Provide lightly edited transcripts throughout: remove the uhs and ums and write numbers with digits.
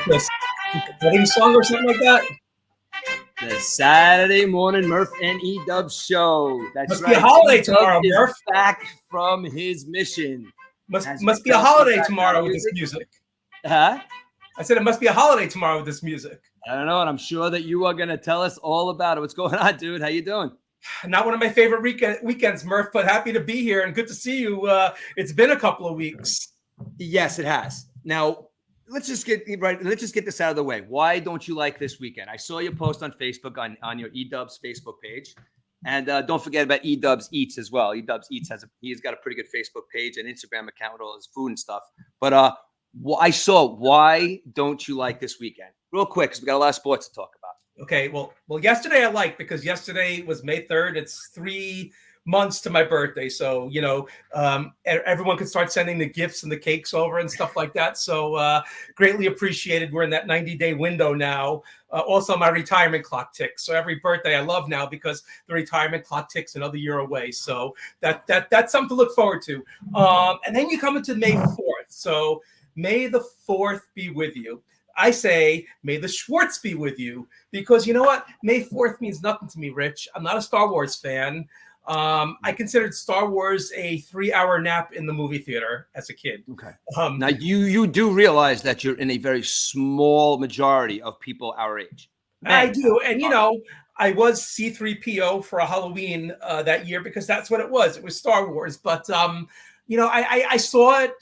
this? Wedding song or something like that? The Saturday morning MURF and EDUBBS show. That's Must right. be a holiday EDUBBS tomorrow, is Murph. back from his mission. Must be a holiday tomorrow with this music. Huh? I said it must be a holiday tomorrow with this music. I don't know, and I'm sure that you are going to tell us all about it. What's going on, dude? How you doing? Not one of my favorite weekends, Murph, but happy to be here and good to see you. It's been a couple of weeks. Yes, it has. Now, let's just get this out of the way. Why don't you like this weekend? I saw your post on Facebook on your EDUBBS Facebook page. And don't forget about EDUBBS Eats as well. EDUBBS Eats he's got a pretty good Facebook page and Instagram account with all his food and stuff. But I saw, why don't you like this weekend? Real quick, because we got a lot of sports to talk about. Okay, well, yesterday I liked because yesterday was May 3rd. It's 3 months to my birthday. So, everyone could start sending the gifts and the cakes over and stuff like that. So greatly appreciated. We're in that 90-day window now. Also, my retirement clock ticks. So every birthday I love now because the retirement clock ticks another year away. So that's something to look forward to. And then you come into May 4th. So May the 4th be with you. I say, may the Schwartz be with you, because you know what? May 4th means nothing to me, Rich. I'm not a Star Wars fan. I considered Star Wars a 3-hour nap in the movie theater as a kid. Okay. Now you do realize that you're in a very small majority of people our age. I do. And, I was C-3PO for a Halloween that year because that's what it was. It was Star Wars. But, I saw it.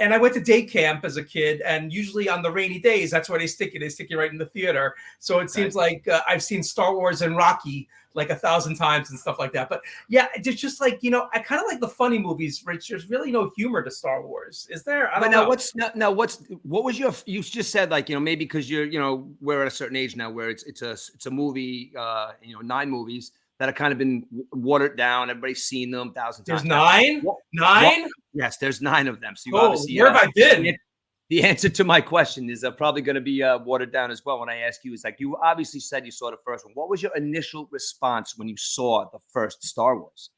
And I went to day camp as a kid, and usually on the rainy days, that's where they stick you. They stick you right in the theater. So it seems like I've seen Star Wars and Rocky like 1,000 times and stuff like that. But yeah, it's just like, I kind of like the funny movies, Rich. There's really no humor to Star Wars. Is there? I don't know. What was your, you just said like, maybe because we're at a certain age now where it's a movie, 9 movies that have kind of been watered down. Everybody's seen them 1,000 times. There's 9? 9? Yes, there's 9 of them. So you obviously, where have I been? The answer to my question is probably going to be watered down as well. When I ask you, is like, you obviously said you saw the first one. What was your initial response when you saw the first Star Wars?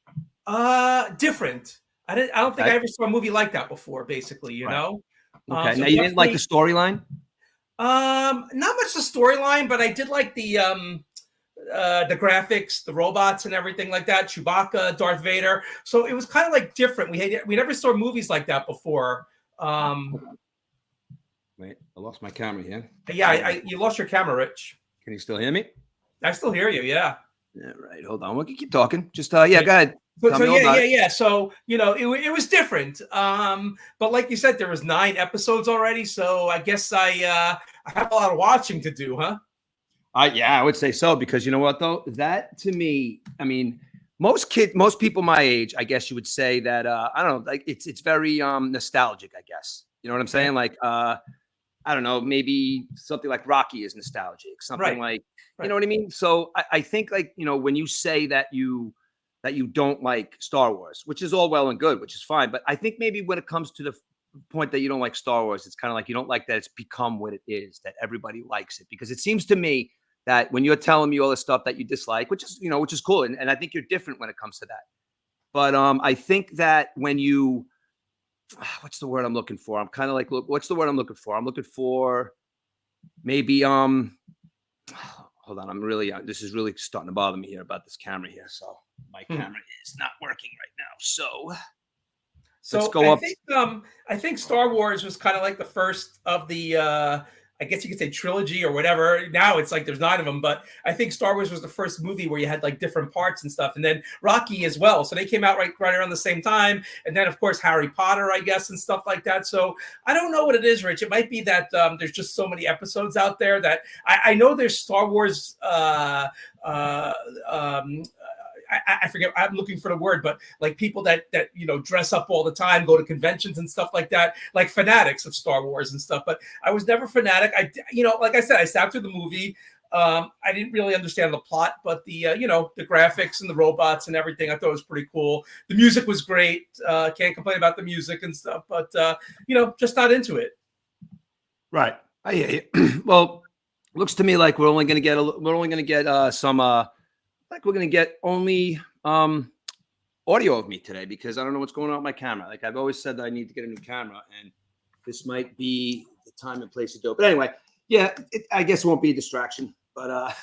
Different. I don't think I ever saw a movie like that before. Basically, you know. Okay. Now you didn't like the storyline. Not much the storyline, but I did like the graphics, the robots and everything like that, Chewbacca, Darth Vader. So it was kind of like different. We never saw movies like that before. Wait, I lost my camera here. Yeah, you lost your camera, Rich. Can you still hear me? I still hear you, yeah. Yeah, right. Hold on. We can keep talking. Just go ahead. Yeah. So, it was different. But like you said, there was 9 episodes already. So I guess I have a lot of watching to do, huh? Yeah, I would say so, because you know what though, that to me, I mean, most people my age, I guess you would say that I don't know, like it's very nostalgic, I guess. You know what I'm saying? Like I don't know, maybe something like Rocky is nostalgic, something like you know what I mean? So I think like, when you say that you don't like Star Wars, which is all well and good, which is fine, but I think maybe when it comes to the point that you don't like Star Wars, it's kind of like you don't like that it's become what it is, that everybody likes it, because it seems to me that when you're telling me all the stuff that you dislike, which is cool, and I think you're different when it comes to that. But I think that when you, what's the word I'm looking for? I'm kind of like, look, what's the word I'm looking for? I'm looking for maybe hold on, I'm really this is really starting to bother me here about this camera here. So my camera is not working right now. So let's go up. I think Star Wars was kind of like the first of the I guess you could say trilogy or whatever. Now it's like there's 9 of them, but I think Star Wars was the first movie where you had like different parts and stuff. And then Rocky as well. So they came out right around the same time. And then of course, Harry Potter, I guess, and stuff like that. So I don't know what it is, Rich. It might be that there's just so many episodes out there that I know there's Star Wars, I forget, I'm looking for the word, but like people that dress up all the time, go to conventions and stuff like that, like fanatics of Star Wars and stuff. But I was never fanatic. Like I said, I sat through the movie. I didn't really understand the plot, but the graphics and the robots and everything, I thought was pretty cool. The music was great. Can't complain about the music and stuff, but just not into it. Right. I hear you. Well, looks to me like we're only going to get some. Like we're going to get only audio of me today, because I don't know what's going on with my camera. Like I've always said that I need to get a new camera, and this might be the time and place to do it. But anyway, yeah, I guess it won't be a distraction, but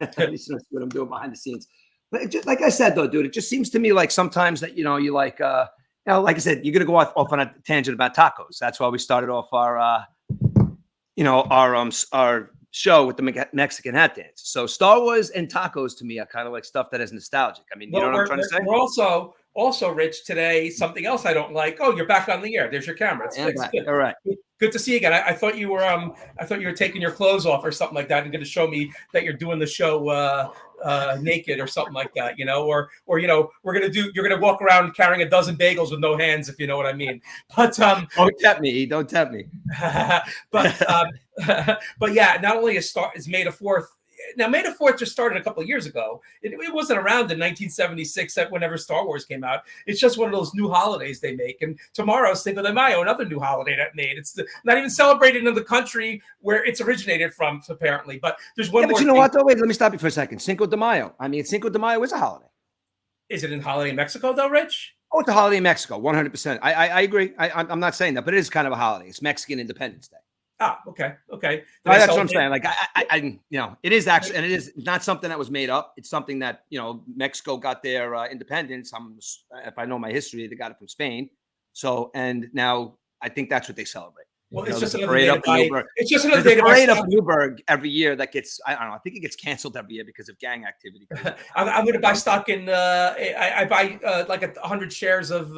at least that's what I'm doing behind the scenes. But it just, like I said, though, dude, it just seems to me like sometimes that, you like, like I said, you're going to go off on a tangent about tacos. That's why we started off our show with the Mexican hat dance. So Star Wars and tacos to me are kind of like stuff that is nostalgic. I mean, you know what I'm trying to say? We're also, Rich, today, something else I don't like. Oh, you're back on the air. There's your camera. It's fixed. Good. All right. Good to see you again. I thought you were taking your clothes off or something like that and going to show me that you're doing the show naked or something like that, or you're going to walk around carrying a dozen bagels with no hands, if you know what I mean. But don't tempt me. Don't tempt me. But yeah, not only is May the 4th. Now, May the 4th just started a couple of years ago. It wasn't around in 1976 whenever Star Wars came out. It's just one of those new holidays they make. And tomorrow's Cinco de Mayo, another new holiday that made. It's not even celebrated in the country where it's originated from, apparently. But there's one more. But you know what, though? Wait, let me stop you for a second. Cinco de Mayo. I mean, Cinco de Mayo is a holiday. Is it a holiday in Mexico, though, Rich? Oh, it's a holiday in Mexico, 100%. I agree. I'm not saying that, but it is kind of a holiday. It's Mexican Independence Day. Ah, okay. That's what I'm saying. Like, I it is actually, and it is not something that was made up. It's something that, Mexico got their independence. If I know my history, they got it from Spain. So, and now I think that's what they celebrate. Well, it's just another day to parade up Newburgh every year that gets, I don't know, I think it gets canceled every year because of gang activity. I'm going to buy stock in, I buy like 100 shares of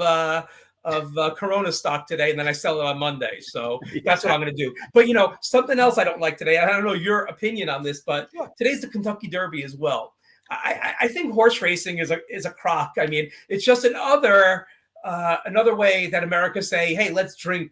Corona stock today, and then I sell it on Monday. So that's what I'm going to do. But something else I don't like today. I don't know your opinion on this, but today's the Kentucky Derby as well. I think horse racing is a crock. I mean, it's just another way that America say, hey, let's drink.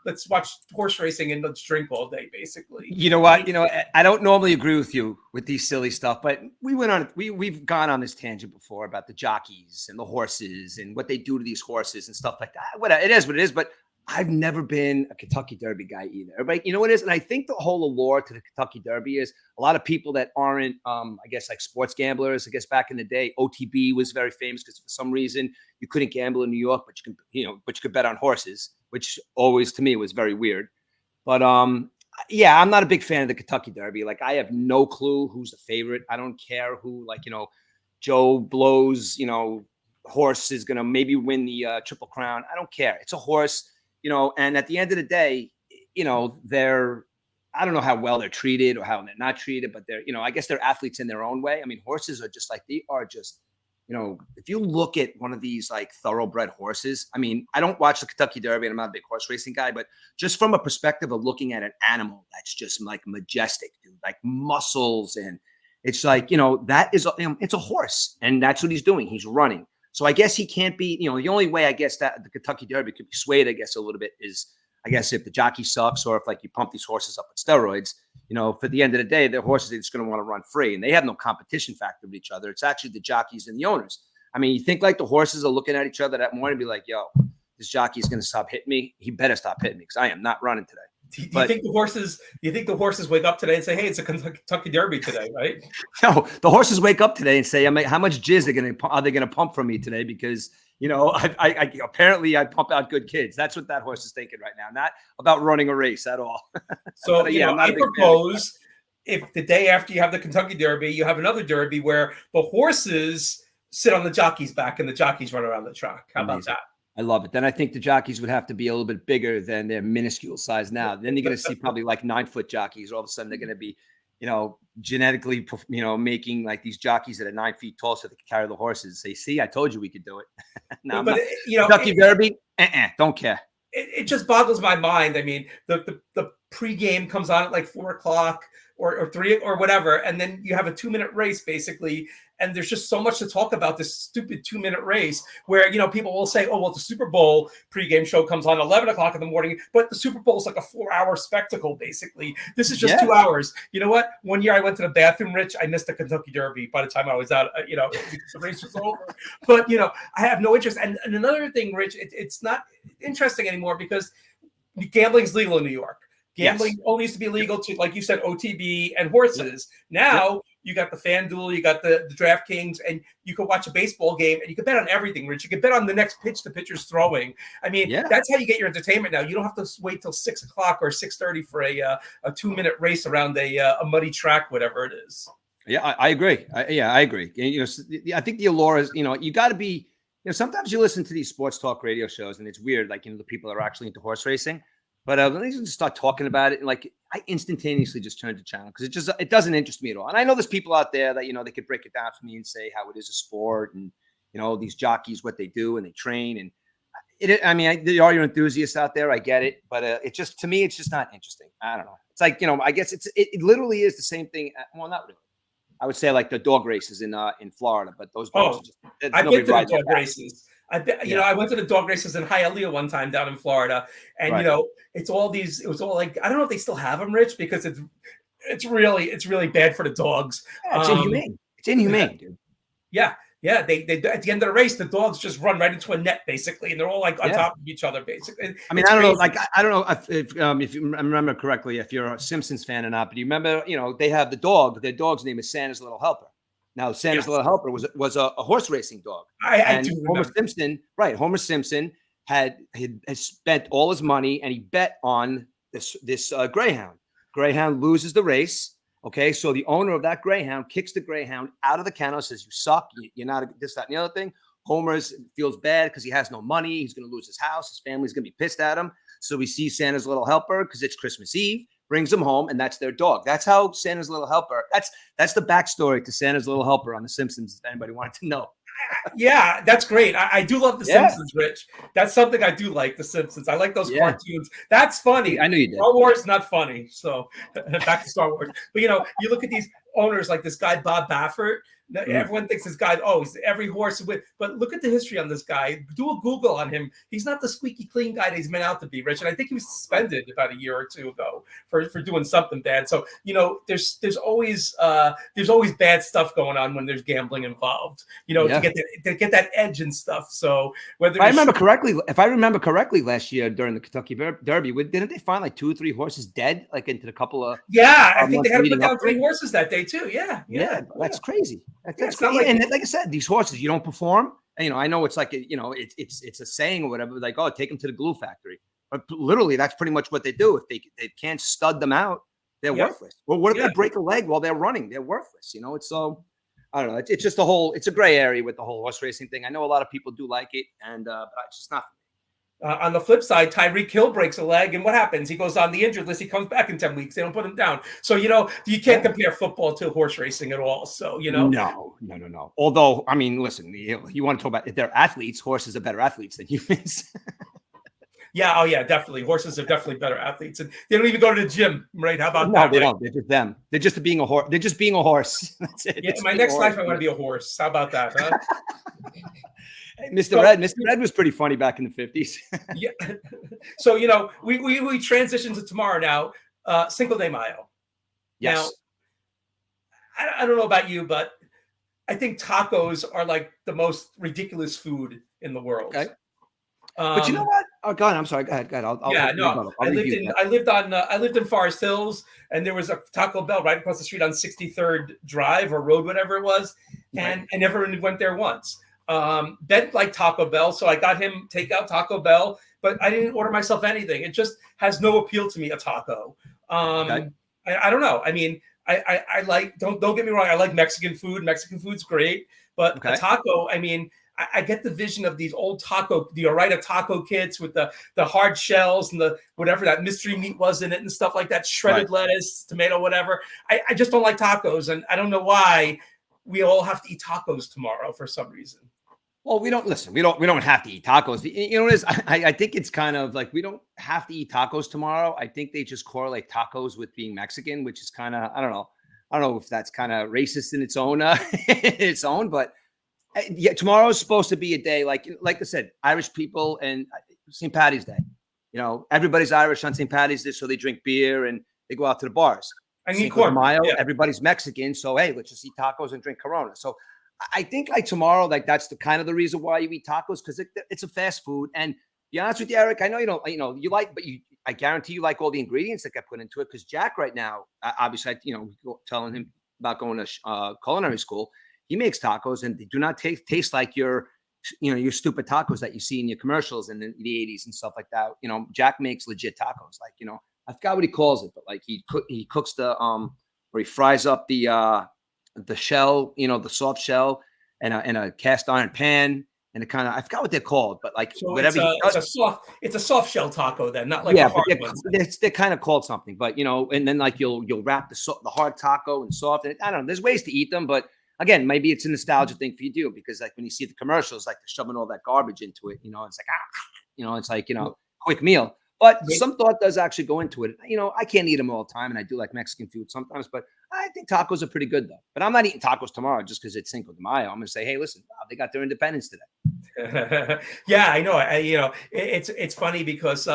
Let's watch horse racing and let's drink all day, basically. You know what? I don't normally agree with you with these silly stuff, but we've gone on this tangent before about the jockeys and the horses and what they do to these horses and stuff like that. It is what it is, but I've never been a Kentucky Derby guy either. Everybody, you know what it is? And I think the whole allure to the Kentucky Derby is a lot of people that aren't, I guess, like sports gamblers. I guess back in the day, OTB was very famous because for some reason you couldn't gamble in New York, but you could bet on horses, which always to me was very weird. But yeah, I'm not a big fan of the Kentucky Derby. Like, I have no clue who's the favorite. I don't care who, Joe Blow's, horse is going to maybe win the Triple Crown. I don't care. It's a horse. And at the end of the day, I don't know how well they're treated or how they're not treated, but they're, I guess they're athletes in their own way. I mean, horses are just they are just, if you look at one of these like thoroughbred horses, I mean, I don't watch the Kentucky Derby and I'm not a big horse racing guy, but just from a perspective of looking at an animal that's just like majestic, dude, like muscles. And it's like, that is, it's a horse and that's what he's doing. He's running. So I guess he can't be, the only way I guess that the Kentucky Derby could be swayed, I guess, a little bit is, I guess, if the jockey sucks or if you pump these horses up with steroids, for the end of the day, the horses are just going to want to run free and they have no competition factor with each other. It's actually the jockeys and the owners. I mean, you think like the horses are looking at each other that morning and be like, yo, this jockey is going to stop hitting me. He better stop hitting me because I am not running today. Do you think the horses wake up today and say, hey, it's a Kentucky Derby today, right? No, the horses wake up today and say, how much jizz are they going to pump from me today? Because, I apparently I pump out good kids. That's what that horse is thinking right now. Not about running a race at all. So, I propose if the day after you have the Kentucky Derby, you have another derby where the horses sit on the jockey's back and the jockeys run around the track. How about that? I love it. Then I think the jockeys would have to be a little bit bigger than their minuscule size now. Then you're going to see probably like 9-foot jockeys. All of a sudden they're going to be, genetically, making like these jockeys that are 9 feet tall so they can carry the horses. Say, see, I told you we could do it. No, but Kentucky Derby, don't care. It just boggles my mind. I mean, the pregame comes on at like 4:00 or 3 or whatever, and then you have a 2-minute race basically. And there's just so much to talk about this stupid 2-minute race where, people will say, oh, well, the Super Bowl pregame show comes on 11 o'clock in the morning, but the Super Bowl is like a 4-hour spectacle, basically. This is just 2 hours. You know what? One year I went to the bathroom, Rich. I missed the Kentucky Derby by the time I was out, because the race was over. But, I have no interest. And another thing, Rich, it's not interesting anymore because gambling is legal in New York. Gambling only used to be legal to, like you said, OTB and horses. Now you got the FanDuel, you got the DraftKings, and you could watch a baseball game, and you could bet on everything, Rich. You could bet on the next pitch the pitcher's throwing. I mean, that's how you get your entertainment now. You don't have to wait till 6 o'clock or 6:30 for a 2-minute race around a muddy track, whatever it is. Yeah, I agree. I agree. I think the allure is, you got to be, sometimes you listen to these sports talk radio shows and it's weird. Like, the people that are actually into horse racing, but when they just start talking about it, and like, I instantaneously just turn the channel because it doesn't interest me at all. And I know there's people out there that, they could break it down for me and say how it is a sport and, these jockeys, what they do and they train. And there are your enthusiasts out there. I get it. But it just, to me, it's just not interesting. I don't know. It's like, I guess it literally is the same thing. Well, not really. I would say like the dog races in Florida, but those dogs. I've been to the dog races. I went to the dog races in Hialeah one time down in Florida, and it was all like, I don't know if they still have them, Rich, because it's really bad for the dogs. Yeah, it's inhumane. It's inhumane, dude. Yeah. Yeah, they at the end of the race, the dogs just run right into a net, basically, and they're all like on top of each other, basically. I mean, I don't know, like I don't know if you remember correctly, if you're a Simpsons fan or not, but you remember, they have the dog. Their dog's name is Santa's Little Helper. Now, Santa's Little Helper was a horse racing dog. I do remember. Homer Simpson had spent all his money and he bet on this greyhound. Greyhound loses the race. Okay, so the owner of that greyhound kicks the greyhound out of the kennel, says, "You suck. You're not this, that, and the other thing." Homer feels bad because he has no money. He's going to lose his house. His family's going to be pissed at him. So he sees Santa's Little Helper because it's Christmas Eve, brings him home, and that's their dog. That's how Santa's Little Helper. That's the backstory to Santa's Little Helper on The Simpsons. If anybody wanted to know. Yeah, that's great. I do love The Simpsons, Rich. That's something I do like, The Simpsons. I like those cartoons. That's funny. I know you did. Star Wars, not funny. So back to Star Wars. But, you look at these owners like this guy, Bob Baffert. Everyone thinks this guy, he's every horse with. But look at the history on this guy. Do a Google on him. He's not the squeaky clean guy that he's meant out to be, Rich. And I think he was suspended about a year or two ago for doing something bad. So, there's always bad stuff going on when there's gambling involved, to get that edge and stuff. So if I remember correctly, last year during the Kentucky Derby, didn't they find like 2 or 3 horses dead, like into the couple of I think they had to put down 3 horses that day too. Yeah, that's crazy. That's crazy. And like I said, these horses, you don't perform. And, I know it's like it's a saying or whatever, like, take them to the glue factory. But literally, that's pretty much what they do. If they can't stud them out, they're worthless. Well, what if they break a leg while they're running? They're worthless. It's so. I don't know. It's just it's a gray area with the whole horse racing thing. I know a lot of people do like it, and but it's just not for me. On the flip side, Tyreek Hill breaks a leg, and what happens? He goes on the injured list. He comes back in 10 weeks. They don't put him down. So, you can't compare football to horse racing at all. So, No. Although, I mean, listen, you want to talk about if they're athletes, horses are better athletes than humans. Yeah. Oh, yeah, definitely. Horses are definitely better athletes, and they don't even go to the gym, right? How about that? No, they don't. They're just them. They're just being a horse. They're just being a horse. That's it. Yeah, my next life, I want to be a horse. How about that? Huh? Hey, Mr. Red was pretty funny back in the 50s. Yeah. So, we transition to tomorrow now, Cinco de Mayo. Yes. Now, I don't know about you, but I think tacos are like the most ridiculous food in the world. Okay. But you know what? Oh, go ahead. I'm sorry. Go ahead. I lived in Forest Hills, and there was a Taco Bell right across the street on 63rd Drive or Road, whatever it was, and I never went there once. Ben liked Taco Bell, so I got him takeout Taco Bell, but I didn't order myself anything. It just has no appeal to me, a taco. I don't know. I mean, I like, don't get me wrong, I like Mexican food. Mexican food's great, but a taco, I mean, I get the vision of these old the Orita taco kits with the hard shells and the whatever that mystery meat was in it and stuff like that, shredded lettuce, tomato, whatever. I just don't like tacos, and I don't know why we all have to eat tacos tomorrow for some reason. Well, we don't have to eat tacos. You know what it is? I think it's kind of like we don't have to eat tacos tomorrow. I think they just correlate tacos with being Mexican, which is kind of, I don't know if that's kind of racist in its own, but yeah, tomorrow is supposed to be a day like I said, Irish people and St. Paddy's Day. Everybody's Irish on St. Paddy's Day, so they drink beer and they go out to the bars. I need corn. Everybody's Mexican, so hey, let's just eat tacos and drink Corona. So I think like tomorrow, like that's the kind of the reason why you eat tacos, because it's a fast food. And to be honest with you, Eric, I know you don't, you like, but I guarantee you like all the ingredients that get put into it. Because Jack right now, obviously, telling him about going to culinary school. He makes tacos, and they do not taste like your stupid tacos that you see in your commercials in the 80s and stuff like that. Jack makes legit tacos. Like, I forgot what he calls it, but like he cooks where he fries up the shell, the soft shell, in a cast iron pan, and I forgot what they're called, but like So whatever it's a soft shell taco then, not like yeah, a hard but they're kind of called something, but and then like you'll wrap the hard taco and soft, and I don't know. There's ways to eat them, but again, maybe it's a nostalgia thing for you too, because like when you see the commercials, like they're shoving all that garbage into it, it's like it's like quick meal. But some thought does actually go into it. I can't eat them all the time, and I do like Mexican food sometimes, but I think tacos are pretty good though. But I'm not eating tacos tomorrow just because it's Cinco de Mayo. I'm gonna say, hey, listen, wow, they got their independence today. Yeah, I know. It's funny because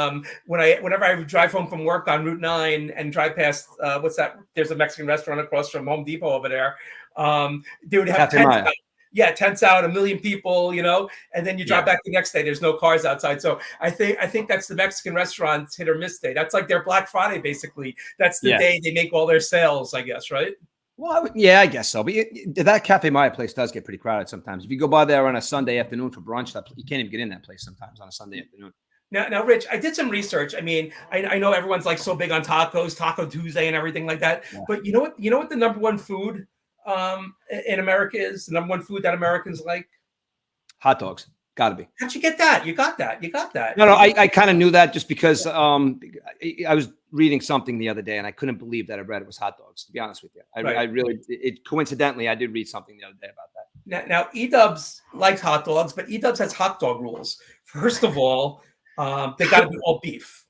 whenever I drive home from work on Route 9 and drive past what's that? There's a Mexican restaurant across from Home Depot over there. They would have tents out. Yeah, tents out, 1 million people, and then you drive back the next day. There's no cars outside. So I think that's the Mexican restaurant's hit or miss day. That's like their Black Friday, basically. That's the day they make all their sales, I guess, right? Well, yeah, I guess so. But that Cafe Maya place does get pretty crowded sometimes. If you go by there on a Sunday afternoon for brunch, you can't even get in that place sometimes on a Sunday afternoon. Now, Rich, I did some research. I mean, I know everyone's like so big on tacos, Taco Tuesday, and everything like that. Yeah. But you know what the number one food in America is? The number one food that Americans like? Hot dogs. Got to be. How'd you get that? You got that. No, I kind of knew that just because I was reading something the other day and I couldn't believe that I read it was hot dogs, to be honest with you. I really, coincidentally, I did read something the other day about that. Now EDUBBS likes hot dogs, but EDUBBS has hot dog rules. First of all, they got to be all beef.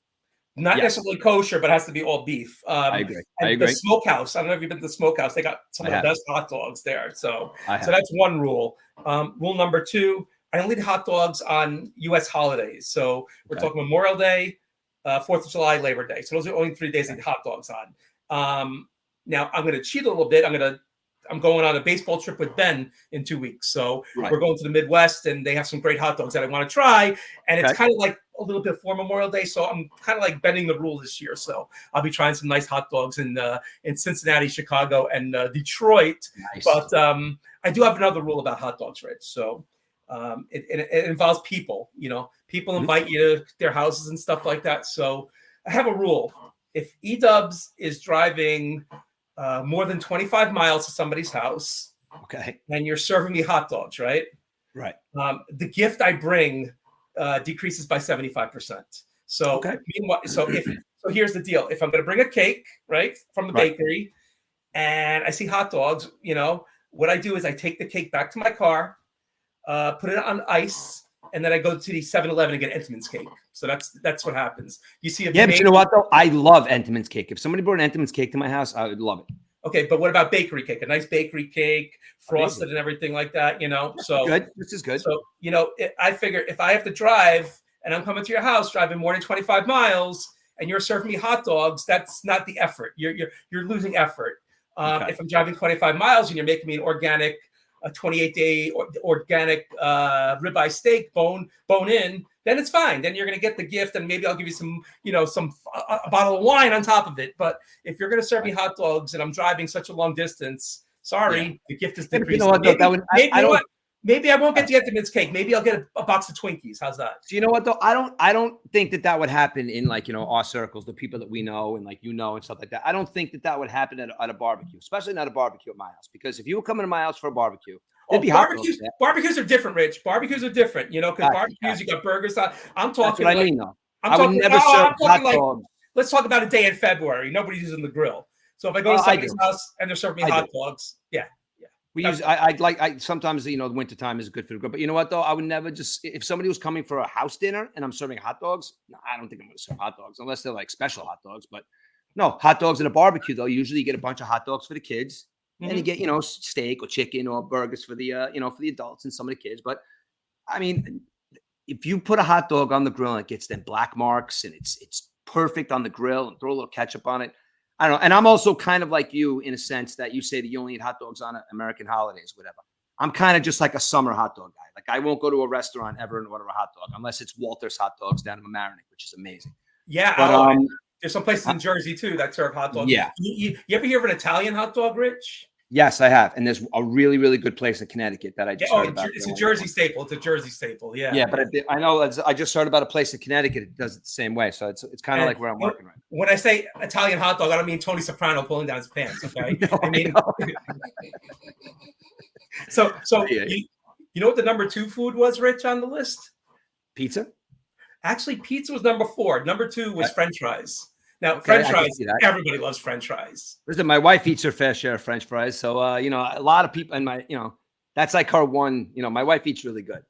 Not necessarily kosher, but it has to be all beef. I agree. The smokehouse. I don't know if you've been to the smokehouse. They got some of the best hot dogs there. So that's one rule. Rule number 2, I only eat hot dogs on U.S. holidays. So we're talking Memorial Day, 4th of July, Labor Day. So those are only 3 days I eat hot dogs on. Now I'm going to cheat a little bit. I'm going on a baseball trip with Ben in 2 weeks. So we're going to the Midwest, and they have some great hot dogs that I want to try. And it's kind of like a little bit before Memorial Day. So I'm kind of like bending the rule this year. So I'll be trying some nice hot dogs in Cincinnati, Chicago, and Detroit. Nice. But I do have another rule about hot dogs, Rich. So it involves people. People invite you to their houses and stuff like that. So I have a rule. If EDUBBS is driving more than 25 miles to somebody's house, and you're serving me hot dogs, right? The gift I bring decreases by 75%. So, so here's the deal: if I'm going to bring a cake, right, from the bakery, and I see hot dogs, what I do is I take the cake back to my car, put it on ice, and then I go to the 7-Eleven and get Entenmann's cake. So that's what happens. You see, but you know what though? I love Entenmann's cake. If somebody brought an Entenmann's cake to my house, I would love it. Okay, but what about bakery cake? A nice bakery cake, frosted and everything like that. So good. This is good. So I figure if I have to drive and I'm coming to your house driving more than 25 miles, and you're serving me hot dogs, that's not the effort. You're losing effort. If I'm driving 25 miles and you're making me an organic, a 28-day organic ribeye steak, bone in, then it's fine. Then you're going to get the gift, and maybe I'll give you some, a bottle of wine on top of it. But if you're going to serve me hot dogs and I'm driving such a long distance, sorry, the gift is decreasing. Maybe I won't get the Entenmann's cake. Maybe I'll get a box of Twinkies. How's that? So you know what though? I don't think that would happen in our circles, the people that we know and and stuff like that. I don't think that would happen at a barbecue, especially not a barbecue at my house. Because if you were coming to my house for a barbecue, barbecues are different, Rich. Barbecues are different, because barbecues, you got burgers. I'm talking. That's what I mean, though. I would never serve hot dogs. Let's talk about a day in February. Nobody's using the grill. So if I go to somebody's house and they're serving me hot dogs, sometimes the wintertime is good for the grill. But you know what though? I would never if somebody was coming for a house dinner and I'm serving hot dogs, no, I don't think I'm going to serve hot dogs unless they're like special hot dogs. But no, hot dogs in a barbecue though. Usually you get a bunch of hot dogs for the kids. And you get, steak or chicken or burgers for the, for the adults and some of the kids. But I mean, if you put a hot dog on the grill and it gets them black marks and it's perfect on the grill and throw a little ketchup on it, I don't know. And I'm also kind of like you in a sense that you say that you only eat hot dogs on American holidays, whatever. I'm kind of just like a summer hot dog guy. Like I won't go to a restaurant ever and order a hot dog unless it's Walter's Hot Dogs down in Mamaroneck, which is amazing. Yeah. But, there's some places in Jersey too that serve hot dogs. Yeah. You ever hear of an Italian hot dog, Rich? Yes, I have. And there's a really, really good place in Connecticut that I just heard about. It's a Jersey staple. It's a Jersey staple. Yeah. Yeah, but I know I just heard about a place in Connecticut that does it the same way. So it's kind of like where I'm working right now. When I say Italian hot dog, I don't mean Tony Soprano pulling down his pants. Okay. No, I mean, you know what the number 2 food was, Rich, on the list? Pizza? Actually, pizza was number 4. Number 2 was French fries. Now, French fries, everybody loves French fries. Listen, my wife eats her fair share of French fries. So, a lot of people, and that's like her one, my wife eats really good,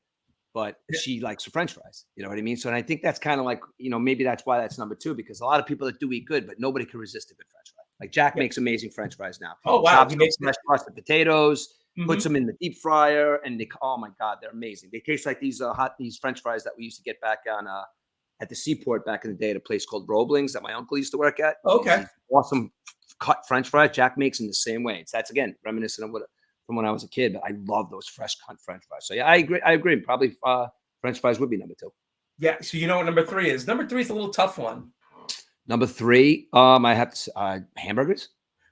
but she likes her French fries. You know what I mean? So, and I think that's kind of like, maybe that's why that's number 2, because a lot of people that do eat good, but nobody can resist a good French fry. Like Jack makes amazing French fries now. Oh, wow. He makes fresh crusted potatoes, puts them in the deep fryer, and oh my God, they're amazing. They taste like these French fries that we used to get back on, at the seaport back in the day at a place called Roebling's that my uncle used to work at. Okay. Awesome cut French fries. Jack makes them the same way. That's again reminiscent of from when I was a kid, but I love those fresh cut French fries. So yeah, I agree. Probably French fries would be number 2. Yeah. So you know what number 3 is? Number 3 is a little tough one. Number 3, I have hamburgers.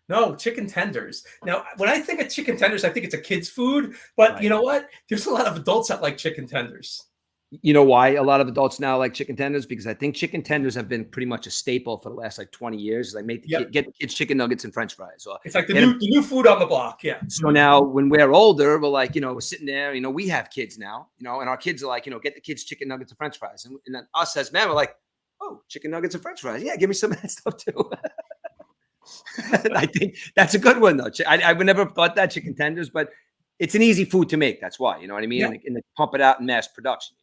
No, chicken tenders. Now, when I think of chicken tenders, I think it's a kid's food, but you know what? There's a lot of adults that like chicken tenders. You know why a lot of adults now like chicken tenders? Because I think chicken tenders have been pretty much a staple for the last 20 years. They make get the kids chicken nuggets and French fries. So it's like the new food on the block. Yeah. So now when we're older, we're like, we're sitting there, we have kids now, and our kids are like, get the kids chicken nuggets and French fries. And then us as men, we're like, oh, chicken nuggets and French fries. Yeah, give me some of that stuff too. I think that's a good one though. I would never have thought that, chicken tenders, but it's an easy food to make. That's why, you know what I mean? Yeah. And they pump it out in mass production,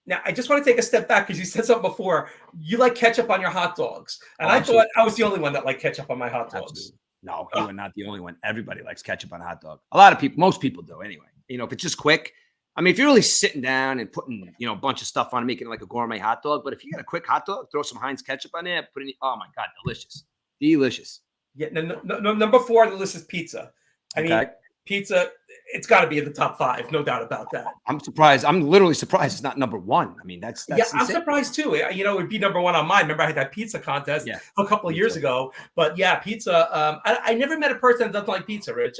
Now, I just want to take a step back because you said something before. You like ketchup on your hot dogs. And I thought I was the only one that liked ketchup on my hot dogs. Absolutely. No, you are not the only one. Everybody likes ketchup on a hot dog. A lot of people, most people do anyway. If it's just quick. I mean, if you're really sitting down and putting, a bunch of stuff on, making it like a gourmet hot dog. But if you got a quick hot dog, throw some Heinz ketchup on there, put it in, oh my God, delicious. Delicious. Yeah, no, number 4 on the list is pizza. I mean, pizza, it's got to be in the top 5, no doubt about that. I'm surprised. I'm literally surprised it's not number 1. I mean, that's I'm surprised too. It would be number 1 on mine. Remember, I had that pizza contest a couple of years ago. But yeah, pizza. I never met a person that doesn't like pizza, Rich.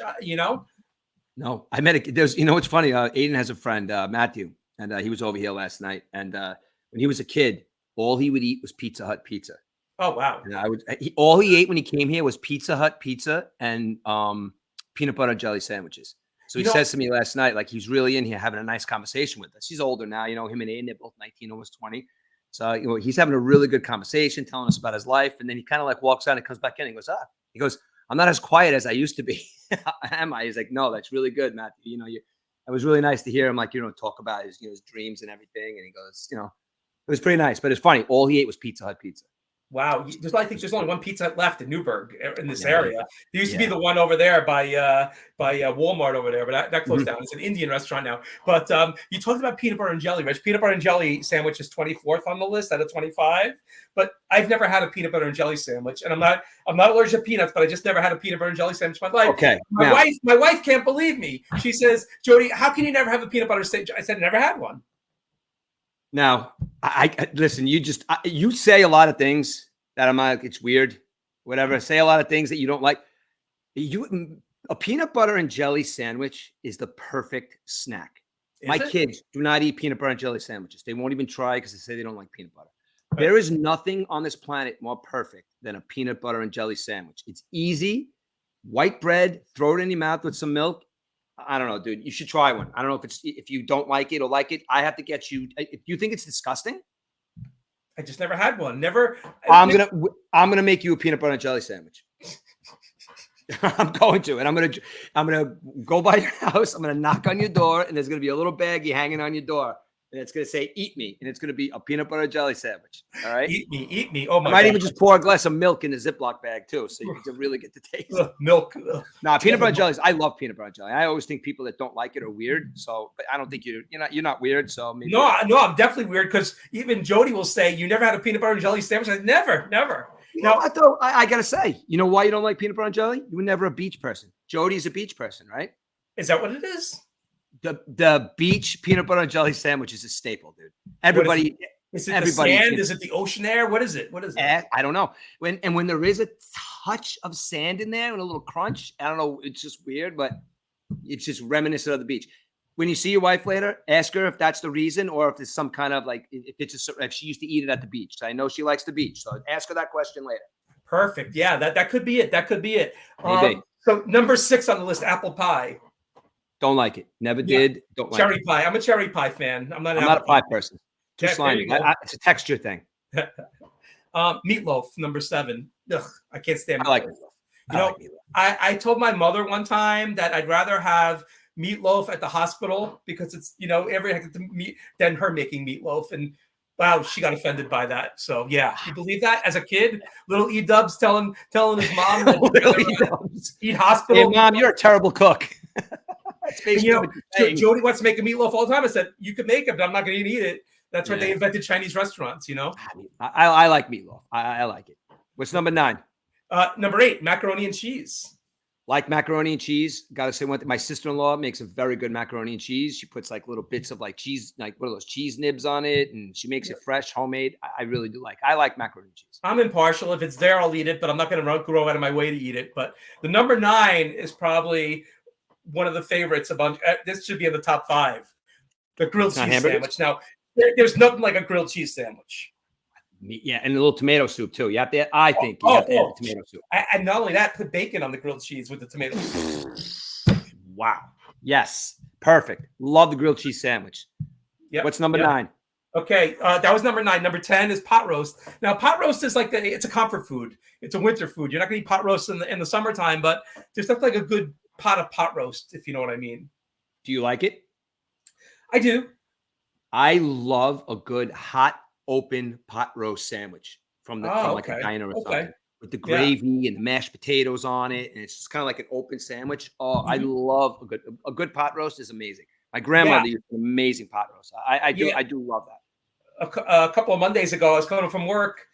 No, I met it's funny. Aiden has a friend, Matthew, and he was over here last night. And when he was a kid, all he would eat was Pizza Hut pizza. Oh wow! And all he ate when he came here was Pizza Hut pizza and peanut butter and jelly sandwiches. So he says to me last night, like he's really in here having a nice conversation with us. He's older now, him and Aiden, they're both 19, almost 20. So he's having a really good conversation, telling us about his life, and then he kind of like walks out and comes back in and goes, I'm not as quiet as I used to be. Am I? He's like, no, that's really good, Matthew. It was really nice to hear him talk about his dreams and everything. And he goes, it was pretty nice, but it's funny. All he ate was Pizza Hut pizza. Wow. I think there's only one Pizza Hut left in Newburgh in this area. There used to be the one over there by Walmart over there, but that closed down. It's an Indian restaurant now. But you talked about peanut butter and jelly, Rich. Peanut butter and jelly sandwich is 24th on the list out of 25. But I've never had a peanut butter and jelly sandwich. And I'm not allergic to peanuts, but I just never had a peanut butter and jelly sandwich in my life. Okay. My wife can't believe me. She says, Jody, how can you never have a peanut butter sandwich? I said, I never had one. Now, I listen, you say a lot of things that I'm like, it's weird, whatever. Say a lot of things that you don't like. A peanut butter and jelly sandwich is the perfect snack. My kids do not eat peanut butter and jelly sandwiches. They won't even try because they say they don't like peanut butter. Right. There is nothing on this planet more perfect than a peanut butter and jelly sandwich. It's easy, white bread, throw it in your mouth with some milk. I don't know, dude. You should try one. I don't know if you don't like it or like it. I have to get you. If you think it's disgusting, I just never had one. Never. I'm gonna make you a peanut butter and jelly sandwich. I'm going to, and I'm gonna go by your house. I'm gonna knock on your door, and there's gonna be a little baggie hanging on your door, and it's gonna say "Eat me," and it's gonna be a peanut butter and jelly sandwich. All right, eat me. Oh my! I might even just pour a glass of milk in the Ziploc bag too, so you can really get the taste. Milk. Nah, peanut butter and jelly. I love peanut butter and jelly. I always think people that don't like it are weird. So, but I don't think you're not weird. So maybe. No, I'm definitely weird because even Jody will say, "You never had a peanut butter and jelly sandwich." I said, never. Now, I gotta say, you know why you don't like peanut butter and jelly? You were never a beach person. Jody's a beach person, right? Is that what it is? The beach peanut butter and jelly sandwich is a staple, dude. Everybody, Is it Everybody the sand? gets, Is it the ocean air? What is it? What is it? I don't know. When there is a touch of sand in there and a little crunch, I don't know. It's just weird, but it's just reminiscent of the beach. When you see your wife later, ask her if that's the reason, or if there's some kind of like, if it's just if she used to eat it at the beach. So I know she likes the beach, so ask her that question later. Perfect. Yeah, that could be it. That could be it. Maybe. So number 6 on the list, apple pie. Don't like it. Never did. Don't like Cherry it. pie. I'm a cherry pie fan. I'm not a pie person. Too Yeah, slimy. It's a texture thing. Meatloaf, number 7. Ugh, I can't stand meatloaf. I like it. I told my mother one time that I'd rather have meatloaf at the hospital because it's, every meat than her making meatloaf. And wow, she got offended by that. So yeah, you believe that as a kid, little EDUBBS telling his mom that eat hospital. Hey, Mom, you're a terrible cook. Jody wants to make a meatloaf all the time. I said, you can make it, but I'm not going to eat it. That's why they invented Chinese restaurants, I like meatloaf. I like it. What's number 9? Number 8, macaroni and cheese. Like macaroni and cheese. Gotta say one thing. My sister-in-law makes a very good macaroni and cheese. She puts like little bits of like cheese, like what are those cheese nibs on it, and she makes it fresh, homemade. I really do like. I like macaroni and cheese. I'm impartial. If it's there, I'll eat it, but I'm not going to grow out of my way to eat it. But the number 9 is probably one of the favorites. This should be in the top 5. The grilled cheese sandwich. Now, there's nothing like a grilled cheese sandwich. Yeah, and a little tomato soup too. You have to. I think you have to add the tomato soup. And not only that, put bacon on the grilled cheese with the tomato soup. Wow. Yes. Perfect. Love the grilled cheese sandwich. Yep. What's number 9? Okay, that was number 9. Number 10 is pot roast. Now, pot roast is like it's a comfort food. It's a winter food. You're not going to eat pot roast in the summertime, but there's nothing like a good pot roast, if you know what I mean. Do you like it? I do. I love a good hot open pot roast sandwich from like a diner or something with the gravy and the mashed potatoes on it, and it's just kind of like an open sandwich. Oh, I love a good pot roast is amazing. My grandmother used an amazing pot roast. I do love that. A couple of Mondays ago, I was coming from work,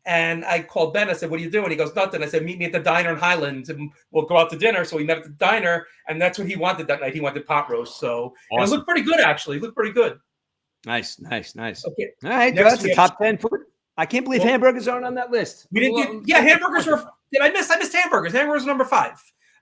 and I called Ben. I said, "What are you doing?" He goes, "Nothing." I said, "Meet me at the diner in Highlands, and we'll go out to dinner." So we met at the diner, and that's what he wanted that night. He wanted pot roast. So and it looked pretty good, actually. It looked pretty good. Nice. Okay. All right. That's the top 10 food. I can't believe hamburgers aren't on that list. We didn't hamburgers were. I missed hamburgers. Hamburgers were number 5.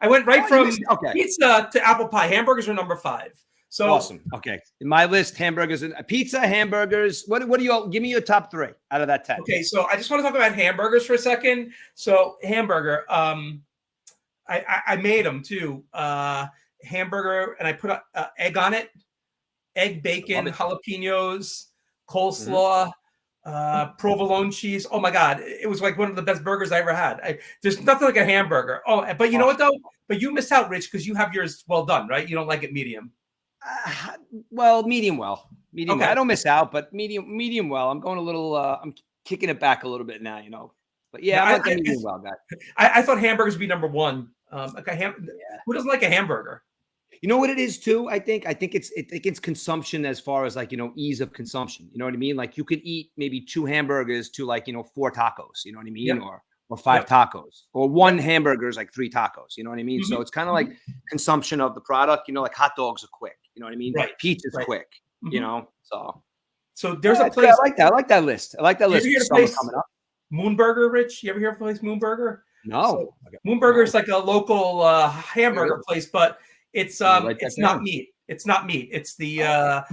I went right from pizza to apple pie. Hamburgers are number 5. So awesome. Okay. In my list, hamburgers and pizza, hamburgers. What do you all give me your top 3 out of that 10? Okay. So I just want to talk about hamburgers for a second. So hamburger, I made them too. Hamburger, and I put egg on it. Egg, bacon, jalapenos, coleslaw, provolone cheese. Oh my God. It was like one of the best burgers I ever had. There's nothing like a hamburger. Oh, but you know what though? But you missed out, Rich, because you have yours well done, right? You don't like it medium. Well, medium well. Medium well. I don't miss out, but medium well. I'm going a little, I'm kicking it back a little bit now, But yeah, I'm like a medium well guy. I thought hamburgers would be number 1. Who doesn't like a hamburger? You know what it is too? I think it's consumption as far as like, ease of consumption. You know what I mean? Like you could eat maybe 2 hamburgers to like, 4 tacos, you know what I mean? Yep. Or 5 tacos, or 1 hamburger is like 3 tacos. You know what I mean? Mm-hmm. So it's kind of like consumption of the product, like hot dogs are quick, you know what I mean? Right. Pizza's quick, So there's a place. I like that. I like that list. I like that list. Coming up. Moonburger, Rich? You ever hear of a place, Moonburger? No. Moonburger is like a local hamburger place, but it's not meat. It's not meat. It's the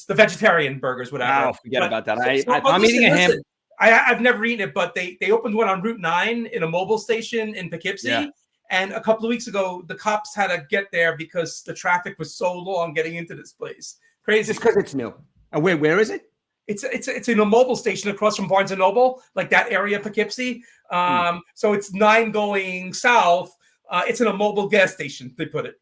vegetarian burgers, whatever. Oh, forget about that. I'm eating a ham. I've never eaten it, but they opened one on Route 9 in a mobile station in Poughkeepsie. Yeah. And a couple of weeks ago, the cops had to get there because the traffic was so long getting into this place. Crazy. Just because it's new. Where is it? It's in a mobile station across from Barnes and Noble, like that area, Poughkeepsie. So it's 9 going south. It's in a mobile gas station. They put it.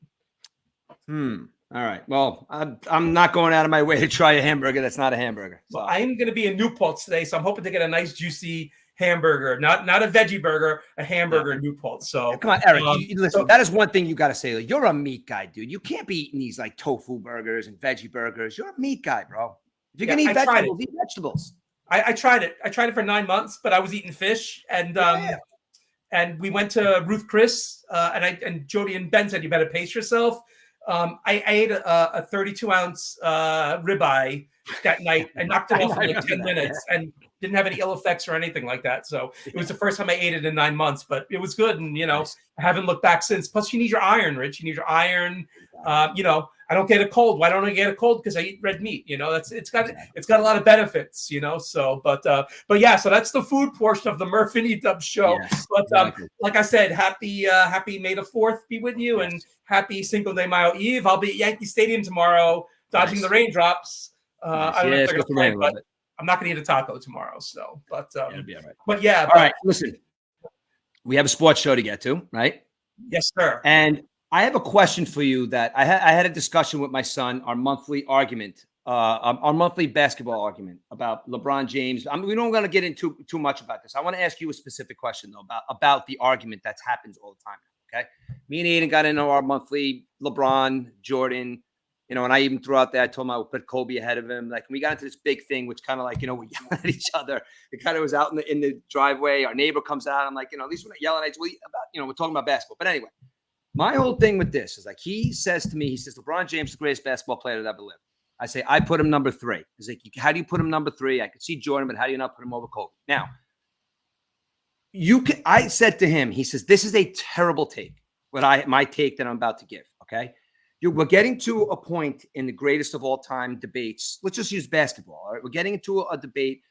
All right. Well, I'm not going out of my way to try a hamburger that's not a hamburger. So. Well, I'm going to be in Newport today, so I'm hoping to get a nice, juicy hamburger, not a veggie burger, a hamburger in Newport. So come on, Eric. Listen, that is one thing you got to say. Like, you're a meat guy, dude. You can't be eating these like tofu burgers and veggie burgers. You're a meat guy, bro. If you're gonna eat vegetables, eat vegetables. I tried it. I tried it for 9 months, but I was eating fish, and we went to Ruth Chris, and Jody and Ben said you better pace yourself. I ate a 32-ounce ribeye that night. I knocked it off in like 10 that, minutes and didn't have any ill effects or anything like that. So it was the first time I ate it in 9 months, but it was good. And, Nice. I haven't looked back since. Plus you need your iron, Rich. You need your iron. I don't get a cold. Why don't I get a cold? Because I eat red meat. It's got a lot of benefits. So, but yeah. So that's the food portion of the MURF and EDUBBS show. Yes, But exactly. like I said, happy May the 4th be with you, and happy Cinco de Mayo Eve. I'll be at Yankee Stadium tomorrow, dodging the raindrops. I don't know if they're gonna play, but I'm not going to eat a taco tomorrow. So, but it'll be all right. But yeah. All right. Listen, we have a sports show to get to, right? Yes, sir. And I have a question for you that I had a discussion with my son, our monthly argument, our monthly basketball argument about LeBron James. We don't want to get into too much about this. I want to ask you a specific question though about the argument that happens all the time. Okay. Me and Aiden got into our monthly LeBron, Jordan, and I even threw out there, I told him I would put Kobe ahead of him. Like we got into this big thing, which kind of like, we yelled at each other. It kind of was out in the driveway. Our neighbor comes out. I'm like, at least we're not yelling at each other. We're talking about basketball. But anyway, my whole thing with this is like, he says to me, LeBron James is the greatest basketball player that ever lived. I say, I put him number 3. He's like, how do you put him number 3? I could see Jordan, but how do you not put him over Kobe? Now, I said to him, he says, this is a terrible take, my take that I'm about to give, okay? We're getting to a point in the greatest of all time debates. Let's just use basketball, all right? We're getting into a debate,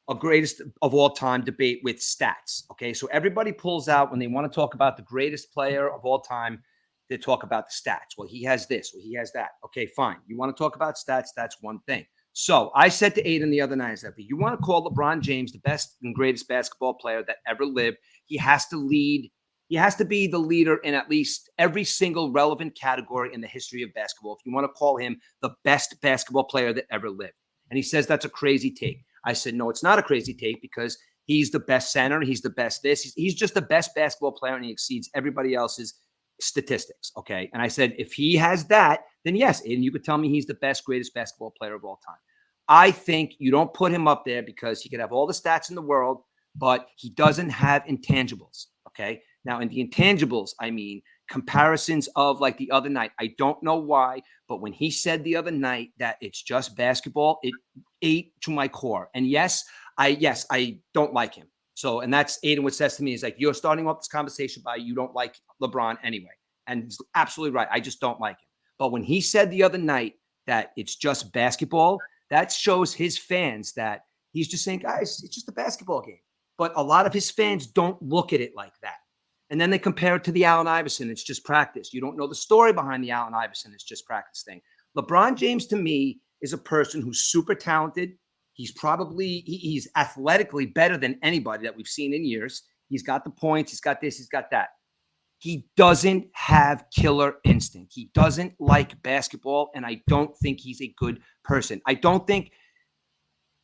a greatest of all time debate with stats, okay? So everybody pulls out when they want to talk about the greatest player of all time, they talk about the stats. Well, he has this, well, he has that. Okay, fine. You want to talk about stats, that's one thing. So I said to Aiden the other night, I said, if you want to call LeBron James the best and greatest basketball player that ever lived, he has to lead. He has to be the leader in at least every single relevant category in the history of basketball if you want to call him the best basketball player that ever lived. And he says that's a crazy take. I said, no, it's not a crazy take because he's the best center. He's the best this. He's just the best basketball player, and he exceeds everybody else's statistics, okay? And I said, if he has that, then yes, and you could tell me he's the best, greatest basketball player of all time. I think you don't put him up there because he could have all the stats in the world, but he doesn't have intangibles, okay? Now, in the intangibles, I mean comparisons of like the other night. I don't know why, but when he said the other night that it's just basketball, it ate to my core. And yes, I don't like him. So, and that's Aiden what says to me is like, you're starting off this conversation by you don't like LeBron anyway. And he's absolutely right. I just don't like him. But when he said the other night that it's just basketball, that shows his fans that he's just saying, guys, it's just a basketball game. But a lot of his fans don't look at it like that. And then they compare it to the Allen Iverson. It's just practice. You don't know the story behind the Allen Iverson. It's just practice thing. LeBron James, to me, is a person who's super talented. He's athletically better than anybody that we've seen in years. He's got the points. He's got this. He's got that. He doesn't have killer instinct. He doesn't like basketball, and I don't think he's a good person. I don't think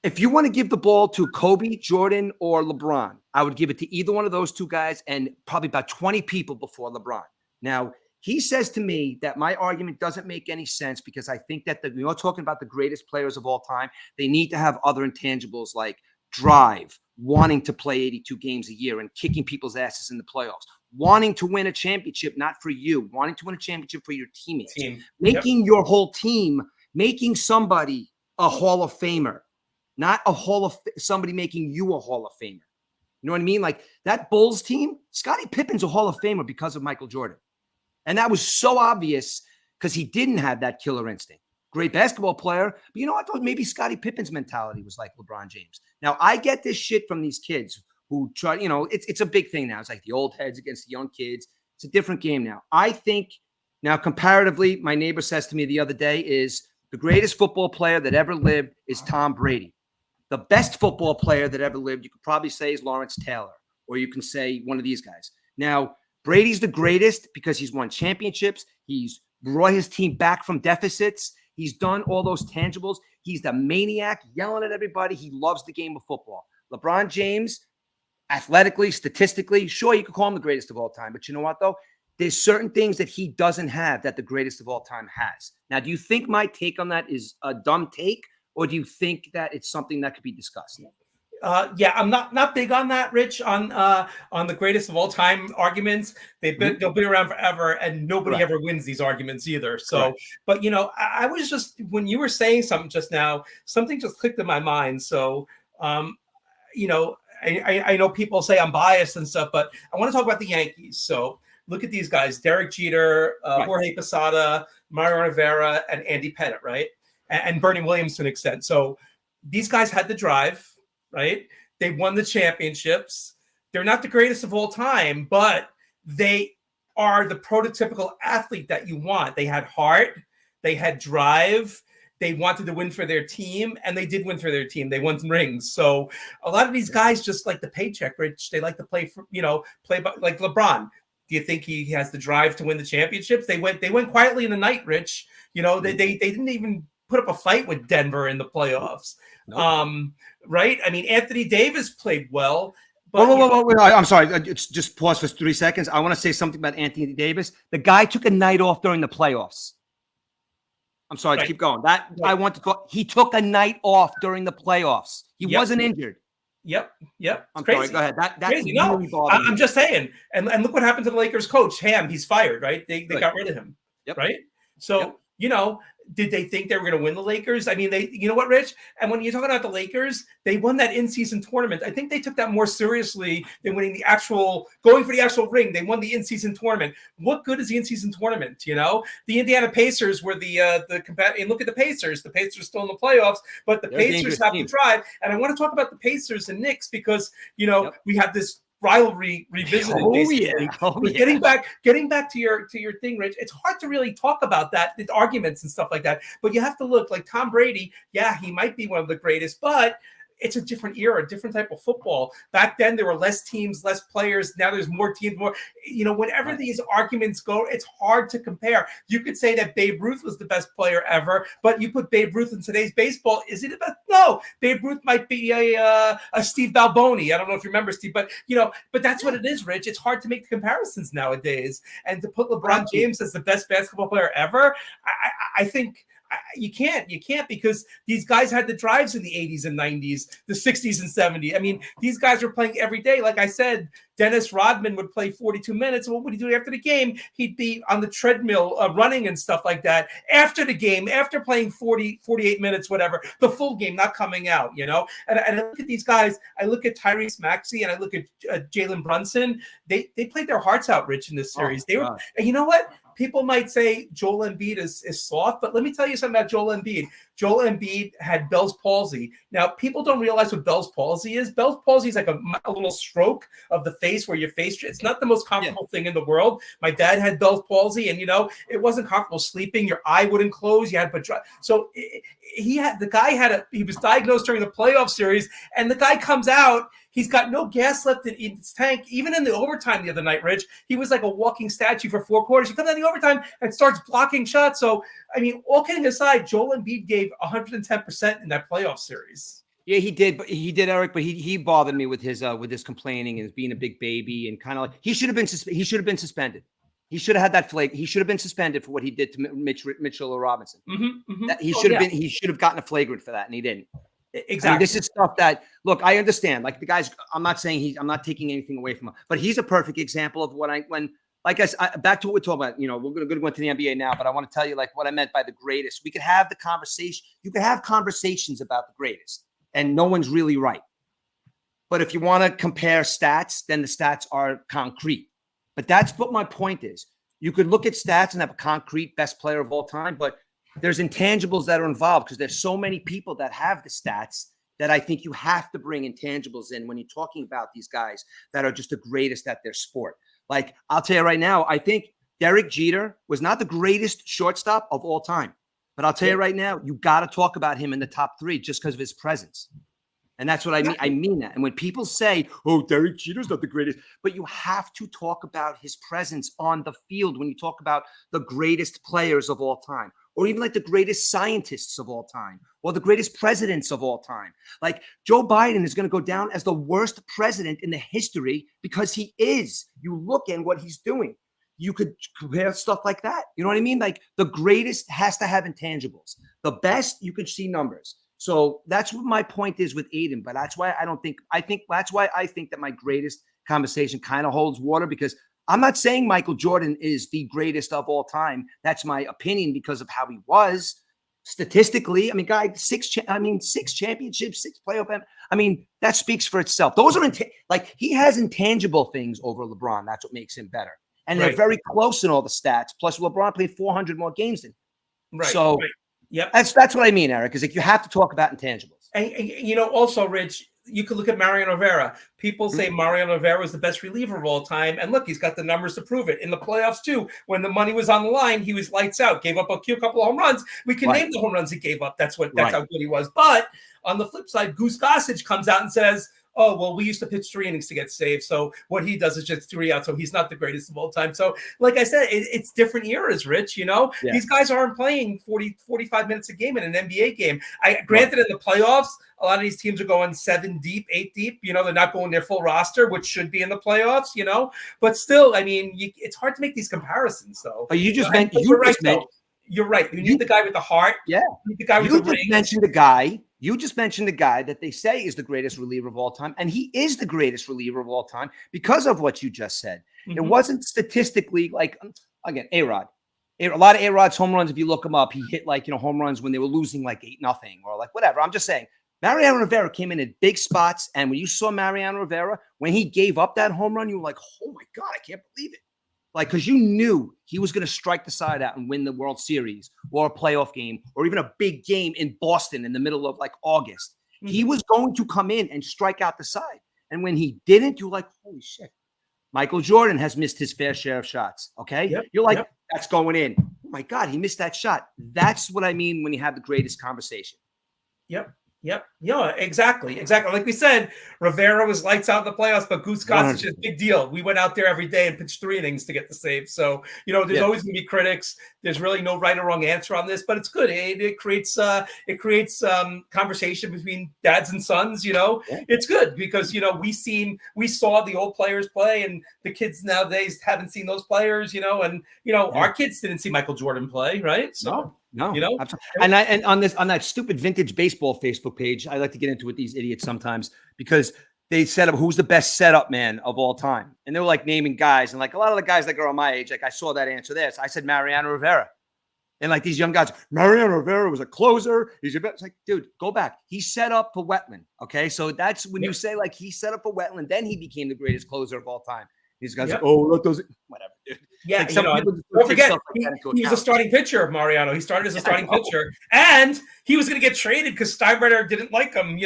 if you want to give the ball to Kobe, Jordan, or LeBron, I would give it to either one of those two guys and probably about 20 people before LeBron. Now, he says to me that my argument doesn't make any sense because I think that you're talking about the greatest players of all time. They need to have other intangibles like drive, wanting to play 82 games a year and kicking people's asses in the playoffs, wanting to win a championship, not for you, wanting to win a championship for your teammates, making your whole team, making somebody a Hall of Famer, not somebody making you a Hall of Famer. You know what I mean? Like that Bulls team, Scottie Pippen's a Hall of Famer because of Michael Jordan. And that was so obvious because he didn't have that killer instinct. Great basketball player. But you know what? I thought maybe Scottie Pippen's mentality was like LeBron James. Now, I get this shit from these kids who try, it's a big thing now. It's like the old heads against the young kids. It's a different game now. I think now comparatively, my neighbor says to me the other day is the greatest football player that ever lived is Tom Brady. The best football player that ever lived, you could probably say is Lawrence Taylor, or you can say one of these guys. Now, Brady's the greatest because he's won championships. He's brought his team back from deficits. He's done all those tangibles. He's the maniac yelling at everybody. He loves the game of football. LeBron James, athletically, statistically, sure, you could call him the greatest of all time. But you know what, though? There's certain things that he doesn't have that the greatest of all time has. Now, do you think my take on that is a dumb take? Or do you think that it's something that could be discussed? Yeah, I'm not big on that, Rich, on the greatest of all time arguments. They'll be around forever, and nobody ever wins these arguments either. So, but I was just, when you were saying something just now, something just clicked in my mind. So, I know people say I'm biased and stuff, but I want to talk about the Yankees. So look at these guys: Derek Jeter, Jorge Posada, Mario Rivera, and Andy Pettitte, right? And Bernie Williams to an extent. So these guys had the drive. Right? They won the championships. They're not the greatest of all time, but they are the prototypical athlete that you want. They had heart. They had drive. They wanted to win for their team, and they did win for their team. They won rings. So a lot of these guys just like the paycheck, Rich. They like to play for, play by, like LeBron. Do you think he has the drive to win the championships? They went quietly in the night, Rich. They didn't even put up a fight with Denver in the playoffs. Nope. Right? I mean, Anthony Davis played well. But whoa. I'm sorry. Just pause for 3 seconds. I want to say something about Anthony Davis. The guy took a night off during the playoffs. I'm sorry. Keep going. I want to talk. He took a night off during the playoffs. He wasn't injured. Yep. I'm sorry. Go ahead. That's crazy. Really I'm just saying. And look what happened to the Lakers coach, Ham. He's fired, right? They got rid of him. Yep. Right? So, did they think they were going to win the Lakers? I mean, you know what, Rich? And when you're talking about the Lakers, they won that in-season tournament. I think they took that more seriously than going for the actual ring. They won the in-season tournament. What good is the in-season tournament? The Indiana Pacers were and look at the Pacers. The Pacers are still in the playoffs, but the Pacers have to drive. And I want to talk about the Pacers and Knicks because, we have this rivalry revisited. Getting back to your thing, Rich. It's hard to really talk about that, the arguments and stuff like that. But you have to look like Tom Brady. Yeah, he might be one of the greatest, but it's a different era, a different type of football. Back then, there were less teams, less players. Now there's more teams, more. Whenever these arguments go, it's hard to compare. You could say that Babe Ruth was the best player ever, but you put Babe Ruth in today's baseball, is it about? No, Babe Ruth might be a Steve Balboni. I don't know if you remember Steve, but that's what it is, Rich. It's hard to make the comparisons nowadays, and to put LeBron James as the best basketball player ever, I think. You can't because these guys had the drives in the 80s and 90s, the 60s and 70s. I mean, these guys were playing every day. Like I said, Dennis Rodman would play 42 minutes. What would he do after the game? He'd be on the treadmill running and stuff like that after the game, after playing 48 minutes, whatever, the full game, not coming out, And I look at these guys. I look at Tyrese Maxey and I look at Jalen Brunson. They played their hearts out, Rich, in this series. And you know what? People might say Joel Embiid is soft, but let me tell you something about Joel Embiid. Joel Embiid had Bell's palsy. Now, people don't realize what Bell's palsy is. Bell's palsy is like a little stroke of the face where your face, it's not the most comfortable thing in the world. My dad had Bell's palsy, and, it wasn't comfortable sleeping. Your eye wouldn't close. You had so he was diagnosed during the playoff series, and the guy comes out. He's got no gas left in his tank. Even in the overtime the other night, Rich, he was like a walking statue for 4 quarters. He comes out in the overtime and starts blocking shots. So, I mean, all kidding aside, Joel Embiid gave 110% in that playoff series. Yeah, he did. But Eric. But he bothered me with his complaining and being a big baby and kind of like he should have been suspended. He should have had that flag. He should have been suspended for what he did to Mitchell or Robinson. He should have been. He should have gotten a flagrant for that, and he didn't. Exactly. I mean, this is stuff that, look, I understand. Like the guys, I'm not taking anything away from him, but he's a perfect example of like I said, back to what we're talking about. We're going to go into the NBA now, but I want to tell you like what I meant by the greatest. We could have the conversation. You could have conversations about the greatest, and no one's really right. But if you want to compare stats, then the stats are concrete. But that's what my point is. You could look at stats and have a concrete best player of all time, but there's intangibles that are involved because there's so many people that have the stats that I think you have to bring intangibles in when you're talking about these guys that are just the greatest at their sport. Like, I'll tell you right now, I think Derek Jeter was not the greatest shortstop of all time. But I'll tell you right now, you got to talk about him in the top 3 just because of his presence. And that's what I mean. I mean that. And when people say, oh, Derek Jeter's not the greatest, but you have to talk about his presence on the field when you talk about the greatest players of all time, or even like the greatest scientists of all time, or the greatest presidents of all time. Like Joe Biden is going to go down as the worst president in the history because he is. You look at what he's doing. You could compare stuff like that. You know what I mean? Like the greatest has to have intangibles. The best, you could see numbers. So that's what my point is with Aiden. But that's why I think that's why I think that my greatest conversation kind of holds water, because I'm not saying Michael Jordan is the greatest of all time. That's my opinion because of how he was statistically. I mean, guy, six championships, 6 playoff. I mean, that speaks for itself. Those are like, he has intangible things over LeBron. That's what makes him better. And they're very close in all the stats. Plus, LeBron played 400 more games than him. Right. So Yep. That's what I mean, Eric, is like you have to talk about intangibles. And you know, also, Rich, you could look at Mariano Rivera. People say Mariano Rivera is the best reliever of all time. And look, he's got the numbers to prove it. In the playoffs, too, when the money was on the line, he was lights out, gave up a couple of home runs. We can name the home runs he gave up. That's how good he was. But on the flip side, Goose Gossage comes out and says, oh, well, we used to pitch 3 innings to get saved. So what he does is just 3 outs. So he's not the greatest of all time. So like I said, it's different eras, Rich. You know, these guys aren't playing 45 minutes a game in an NBA game. Granted, in the playoffs, a lot of these teams are going 7 deep, 8 deep. You know, they're not going their full roster, which should be in the playoffs, you know. But still, I mean, it's hard to make these comparisons, though. But you're right. You need the guy with the heart. Yeah. You need the guy with the ring. You just mentioned the guy that they say is the greatest reliever of all time. And he is the greatest reliever of all time because of what you just said. It wasn't statistically like, again, A-Rod. A lot of A-Rod's home runs, if you look them up, he hit like, home runs when they were losing like 8-0 or like whatever. I'm just saying, Mariano Rivera came in at big spots. And when you saw Mariano Rivera, when he gave up that home run, you were like, oh my God, I can't believe it. Like, because you knew he was going to strike the side out and win the World Series or a playoff game or even a big game in Boston in the middle of like August. He was going to come in and strike out the side. And when he didn't, you're like, holy shit. Michael Jordan has missed his fair share of shots. Okay. You're like, that's going in. Oh my God, he missed that shot. That's what I mean when you have the greatest conversation. Yep. Yeah, exactly. Like we said, Rivera was lights out in the playoffs, but Goose Gossage is a big deal. We went out there every day and pitched 3 innings to get the save. So, there's always going to be critics. There's really no right or wrong answer on this, but it's good. It creates conversation between dads and sons. It's good because we saw the old players play, and the kids nowadays haven't seen those players. Our kids didn't see Michael Jordan play, right? So. No, and on that stupid vintage baseball Facebook page, I like to get into with these idiots sometimes because they set up who's the best setup man of all time, and they were like naming guys, and like a lot of the guys that are my age, like I saw that answer there, so I said Mariano Rivera, and like these young guys, Mariano Rivera was a closer. He's a best. It's like, dude, go back. He set up for Wetland. Okay, so that's when you say like he set up for Wetland, then he became the greatest closer of all time. These guys, like, oh, look, those, whatever, dude. Yeah, like don't forget, he was a starting pitcher, Mariano. He started as a starting pitcher, and he was going to get traded because Steinbrenner didn't like him.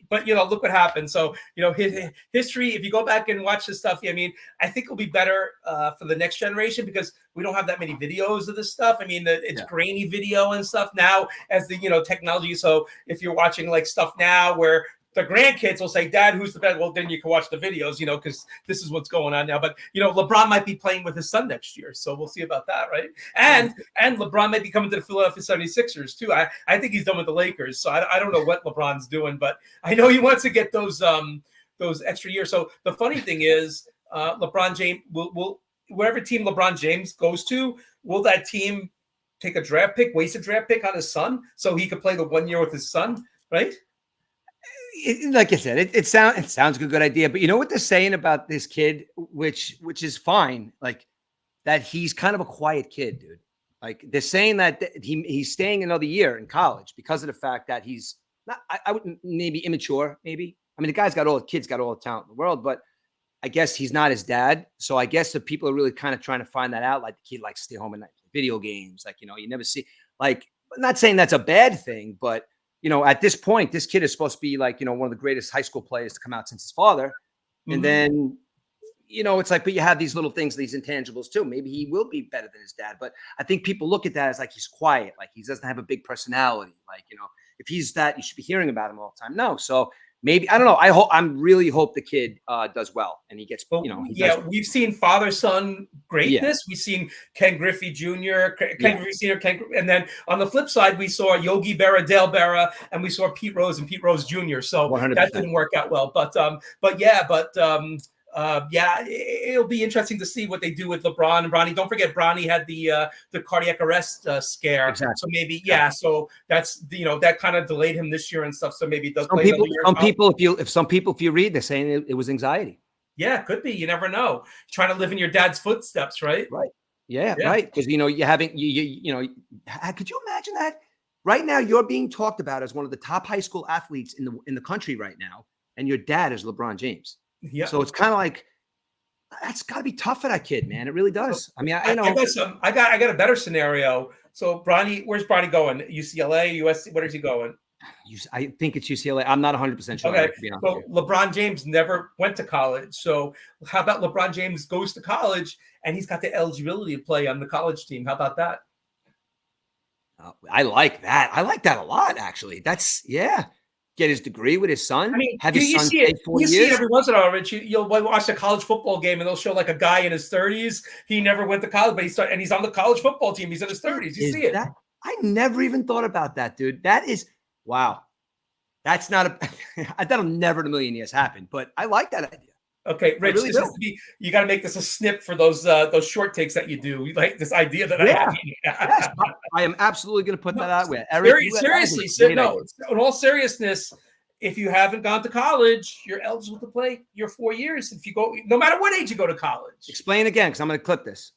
But look what happened. So, his history. If you go back and watch this stuff, I mean, I think it'll be better for the next generation because we don't have that many videos of this stuff. I mean, it's grainy video and stuff now as the technology. So if you're watching like stuff now where the grandkids will say, Dad, who's the best? Well, then you can watch the videos, because this is what's going on now. But, LeBron might be playing with his son next year. So we'll see about that, right? And LeBron might be coming to the Philadelphia 76ers, too. I think he's done with the Lakers. So I don't know what LeBron's doing, but I know he wants to get those extra years. So the funny thing is LeBron James, will wherever team LeBron James goes to, will that team take a waste a draft pick on his son so he could play the 1 year with his son, right? Like I said, it sounds like a good idea, but you know what they're saying about this kid, which is fine, like that he's kind of a quiet kid, dude. Like they're saying that he's staying another year in college because of the fact that he's not. I would maybe immature, maybe. I mean, the kid's got all the talent in the world, but I guess he's not his dad. So I guess the people are really kind of trying to find that out. Like the kid likes to stay home and play video games. Like you never see. Like, I'm not saying that's a bad thing, but. At this point, this kid is supposed to be like, one of the greatest high school players to come out since his father. And then, it's like, but you have these little things, these intangibles too. Maybe he will be better than his dad. But I think people look at that as like, he's quiet. Like he doesn't have a big personality. Like, if he's that, you should be hearing about him all the time. No. So maybe, I don't know. I really hope the kid does well and he gets, we've seen father-son greatness. Yeah. We've seen Ken Griffey Jr., Griffey Sr., and then on the flip side, we saw Yogi Berra, Dale Berra, and we saw Pete Rose and Pete Rose Jr. So 100%. That didn't work out well. But yeah, it'll be interesting to see what they do with LeBron and Bronny. Don't forget, Bronny had the cardiac arrest scare. Exactly. So maybe, yeah. So that's, that kind of delayed him this year and stuff. So maybe it does Some play people, another year. if you read, they're saying it was anxiety. Yeah, could be. You never know. Trying to live in your dad's footsteps, right? Right. Yeah. Right. Because you're having could you imagine that? Right now, you're being talked about as one of the top high school athletes in the country right now, and your dad is LeBron James. Yeah. So it's kind of like that's got to be tough for that kid, man. It really does. So, I mean, I got a better scenario. So Bronny, where's Bronny going? UCLA, USC? Where is he going? I think it's UCLA. I'm not 100% sure. Okay. So LeBron James never went to college. So how about LeBron James goes to college and he's got the eligibility to play on the college team? How about that? I like that. I like that a lot, actually. That's, yeah. Get his degree with his son. I mean, have his son stay 4 years. You see it every once in a while, Rich. You'll watch a college football game and they'll show like a guy in his 30s. He never went to college, but he's on the college football team. He's in his 30s. You see it. I never even thought about that, dude. That is, wow. That's not that'll never in a million years happen, but I like that idea. Okay, Rich, really you got to make this a snip for those short takes that you do. You like this idea that I have. Yes, I am absolutely going to put that out there. Eric, seriously, in all seriousness, if you haven't gone to college, you're eligible to play your 4 years. If you go, no matter what age you go to college. Explain again, because I'm going to clip this.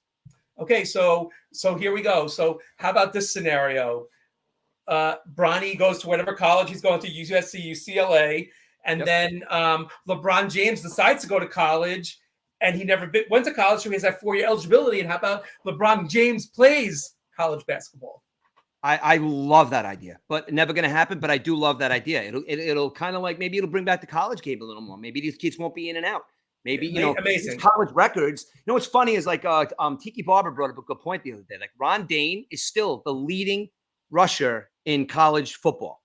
Okay, so here we go. So how about this scenario? Bronny goes to whatever college he's going to, USC, UCLA. And then LeBron James decides to go to college, and he never went to college, so he has that 4-year eligibility. And how about LeBron James plays college basketball? I love that idea, but never going to happen. But I do love that idea. It'll kind of like, maybe it'll bring back the college game a little more. Maybe these kids won't be in and out. Maybe, amazing college records. What's funny is like Tiki Barber brought up a good point the other day. Like Ron Dane is still the leading rusher in college football.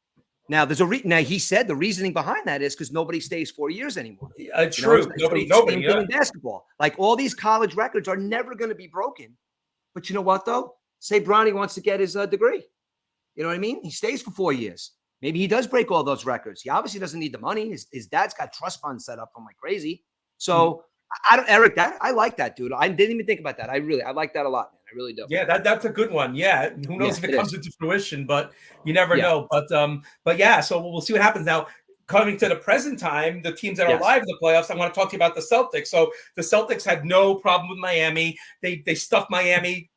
Now, there's now he said the reasoning behind that is because nobody stays 4 years anymore. True. Nobody in basketball. Like all these college records are never going to be broken. But you know what, though? Say Bronny wants to get his degree. You know what I mean? He stays for 4 years. Maybe he does break all those records. He obviously doesn't need the money. His dad's got trust funds set up from like crazy. So Eric, I like that, dude. I didn't even think about that. I like that a lot, man. I really do. Yeah, that's a good one. Yeah. Who knows if it comes into fruition, but you never know. But yeah, so we'll see what happens now. Coming to the present time, the teams that are alive in the playoffs, I want to talk to you about the Celtics. So the Celtics had no problem with Miami. They stuffed Miami.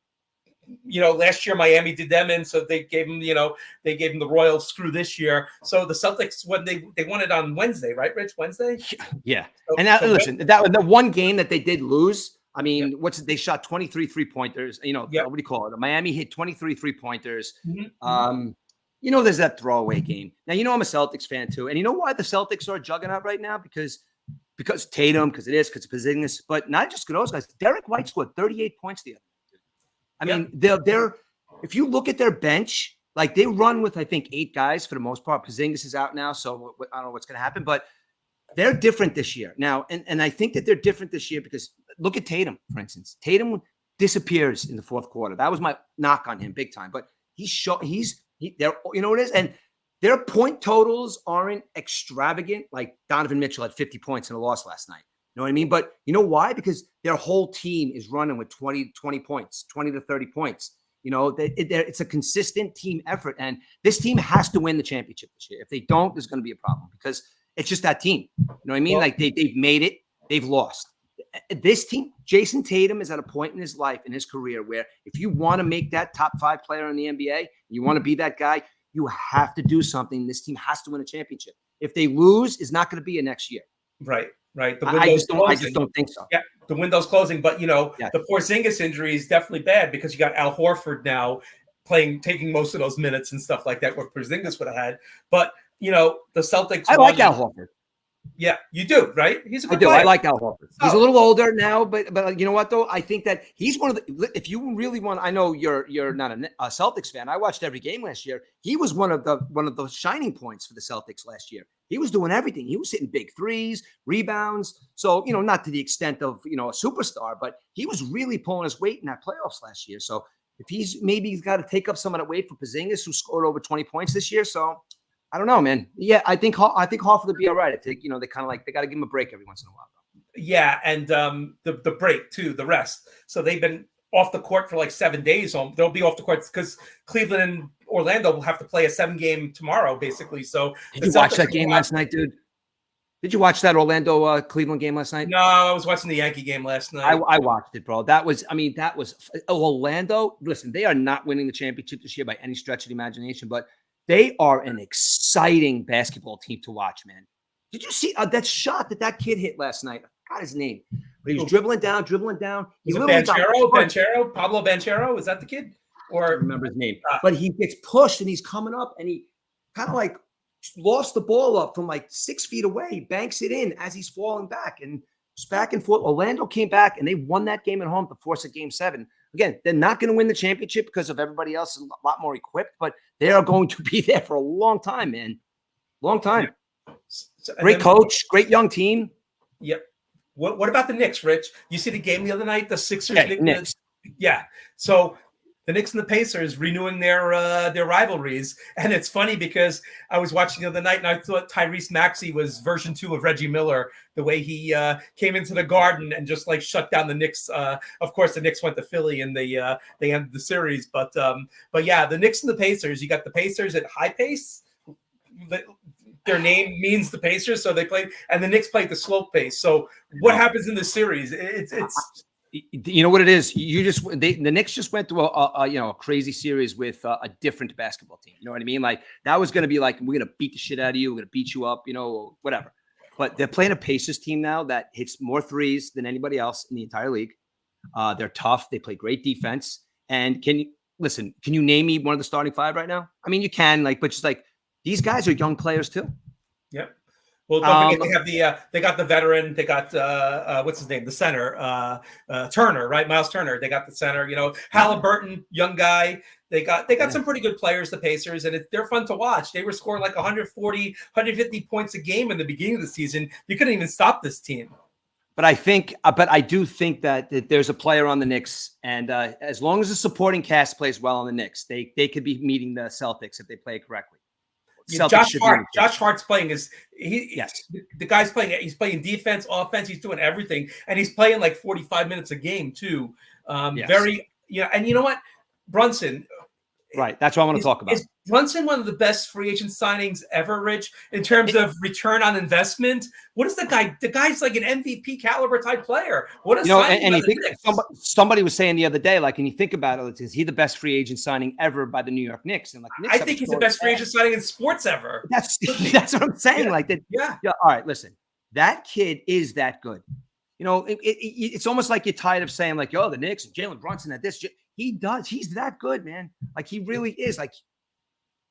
Last year Miami did them in, so they gave them, the royal screw this year. So the Celtics, when they won it on Wednesday, right, Rich? Wednesday? Yeah. Listen, that the one game that they did lose. I mean, they shot 23 3-pointers. What do you call it? Miami hit 23 3-pointers. Mm-hmm. There's that throwaway game. Now, I'm a Celtics fan too. And you know why the Celtics are a juggernaut right now? Because Tatum, because Porzingis, but not just those guys. Derek White scored 38 points the other night. I mean, they're if you look at their bench, like they run with, I think, 8 guys for the most part. Porzingis is out now, so I don't know what's going to happen, but they're different this year now. And I think that they're different this year because look at Tatum, for instance. Tatum disappears in the fourth quarter. That was my knock on him big time, but they're, what it is? And their point totals aren't extravagant. Like Donovan Mitchell had 50 points in a loss last night. You know what I mean? But you know why? Because their whole team is running with 20 points, 20 to 30 points. It's a consistent team effort. And this team has to win the championship this year. If they don't, there's going to be a problem because it's just that team. You know what I mean? Like they've made it. They've lost. This team, Jason Tatum is at a point in his life, in his career, where if you want to make that top 5 player in the NBA, you want to be that guy, you have to do something. This team has to win a championship. If they lose, it's not going to be a next year. Right. I just don't think so. Yeah, the window's closing, but the Porzingis injury is definitely bad because you got Al Horford now taking most of those minutes and stuff like that, where Porzingis would have had. But the Celtics. I like Al Horford. Yeah, you do, right? He's a good player. I like Al Horford. He's a little older now, but you know what though? I think that he's one of the. If you really want, I know you're not a Celtics fan. I watched every game last year. He was one of the shining points for the Celtics last year. He was doing everything. He was hitting big threes, rebounds. So not to the extent of a superstar, but he was really pulling his weight in that playoffs last year. So if he's got to take up some of that weight for Porzingis, who scored over 20 points this year. So. I don't know, man. Yeah, I think Horford would be all right. I think they kind of they got to give him a break every once in a while. Yeah, and the break too, the rest. So they've been off the court for like 7 days. They'll be off the court because Cleveland and Orlando will have to play a 7-game tomorrow, basically. So Did the you watch Celtics that game last night, dude? Did you watch that Orlando Cleveland game last night? No, I was watching the Yankee game last night. I watched it, bro. That was Orlando. Listen, they are not winning the championship this year by any stretch of the imagination, but they are an exciting basketball team to watch, man. Did you see that shot that kid hit last night? I forgot his name, but he was dribbling down. He literally Banchero, Pablo Banchero. Is that the kid? Or I don't remember his name, but he gets pushed and he's coming up and he kind of like lost the ball up from like 6 feet away, banks it in as he's falling back, and just back and forth. Orlando came back and they won that game at home to force a game 7. Again, they're not going to win the championship because of everybody else is a lot more equipped, but they are going to be there for a long time, man. Long time. Great coach, great young team. Yep. What about the Knicks, Rich? You see the game the other night, the Sixers. Knicks. Yeah. So the Knicks and the Pacers renewing their rivalries, and it's funny because I was watching the other night and I thought Tyrese Maxey was version 2 of Reggie Miller, the way he came into the Garden and just like shut down the Knicks. Of course, the Knicks went to Philly and they ended the series, but yeah, the Knicks and the Pacers. You got the Pacers at high pace. Their name means the Pacers, so they play, and the Knicks play at the slow pace. So what happens in the series? It's you know what it is. The Knicks just went through a crazy series with a different basketball team. You know what I mean? Like that was going to be like, we're going to beat the shit out of you. We're going to beat you up, whatever. But they're playing a Pacers team now that hits more threes than anybody else in the entire league. They're tough. They play great defense. And can you name me one of the starting 5 right now? I mean, you can, but just like, these guys are young players too. Yep. Well, don't forget they have they got the veteran. They got what's his name, the center, Turner, right? Miles Turner. They got the center. Halliburton, young guy. They got some pretty good players, the Pacers, and they're fun to watch. They were scoring like 140, 150 points a game in the beginning of the season. You couldn't even stop this team. But I do think that there's a player on the Knicks, and as long as the supporting cast plays well on the Knicks, they could be meeting the Celtics if they play it correctly. Josh Hart's playing the guy's playing. He's playing defense, offense. He's doing everything, and he's playing like 45 minutes a game too. Yes. And you know what, Brunson. Right, that's what I want to talk about. Is Brunson one of the best free agent signings ever, Rich, in terms of return on investment? What is the guy? The guy's like an MVP caliber type player. What is somebody was saying the other day, like, and you think about it, is he the best free agent signing ever by the New York Knicks? And I think he's the best free agent signing in sports ever. That's what I'm saying. Yeah. Like that. Yeah. All right, listen, that kid is that good. It's almost like you're tired of saying like, the Knicks and Jalen Brunson at this. He's that good, man. Like he really is. Like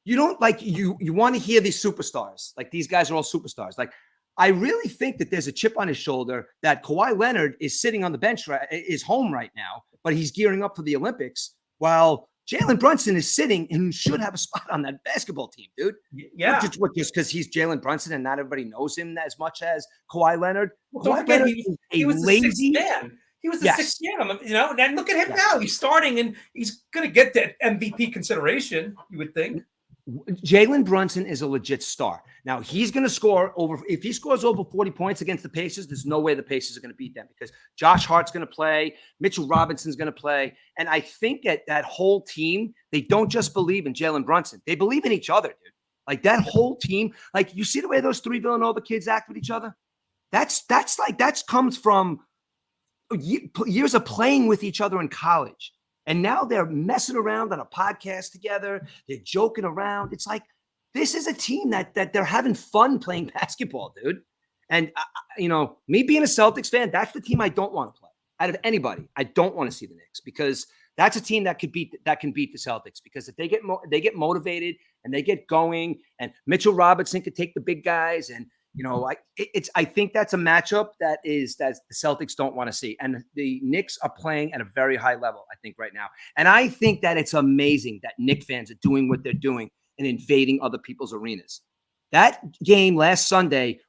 you don't you want to hear these superstars. Like these guys are all superstars. Like I really think that there's a chip on his shoulder that Kawhi Leonard is sitting on the bench, is home right now, but he's gearing up for the Olympics while Jalen Brunson is sitting and should have a spot on that basketball team, dude. Yeah. Just because he's Jalen Brunson and not everybody knows him as much as Kawhi Leonard. Well, don't forget, he was the sixth man. He was the sixth man, and look at him now. He's starting, and he's going to get that MVP consideration, you would think. Jalen Brunson is a legit star. Now, he's going to score if he scores over 40 points against the Pacers, there's no way the Pacers are going to beat them because Josh Hart's going to play, Mitchell Robinson's going to play. And I think that whole team, they don't just believe in Jalen Brunson. They believe in each other, dude. Like that whole team, like you see the way those 3 Villanova kids act with each other? That comes from years of playing with each other in college. And now they're messing around on a podcast together. They're joking around. It's like, this is a team that they're having fun playing basketball, dude. And, me being a Celtics fan, that's the team I don't want to play. Out of anybody, I don't want to see the Knicks because that's a team that can beat the Celtics because if they get motivated and they get going and Mitchell Robinson could take the big guys and, I think that's a matchup that the Celtics don't want to see. And the Knicks are playing at a very high level, I think, right now. And I think that it's amazing that Knicks fans are doing what they're doing and invading other people's arenas. That game last Sunday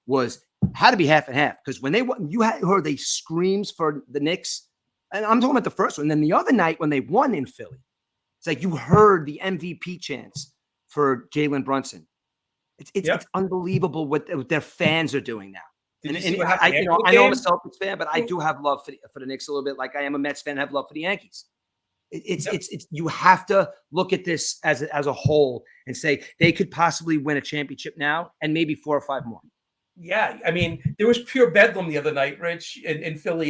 had to be half and half because when you heard the screams for the Knicks, and I'm talking about the first one. And then the other night when they won in Philly, it's like you heard the MVP chants for Jalen Brunson. It's unbelievable what their fans are doing now. Did you And see what happened? I know I'm a Celtics fan, but I do have love for the Knicks a little bit. Like I am a Mets fan, I have love for the Yankees. It's you have to look at this as a whole and say they could possibly win a championship now and maybe 4 or 5 more. Yeah, I mean, there was pure bedlam the other night, Rich, in Philly.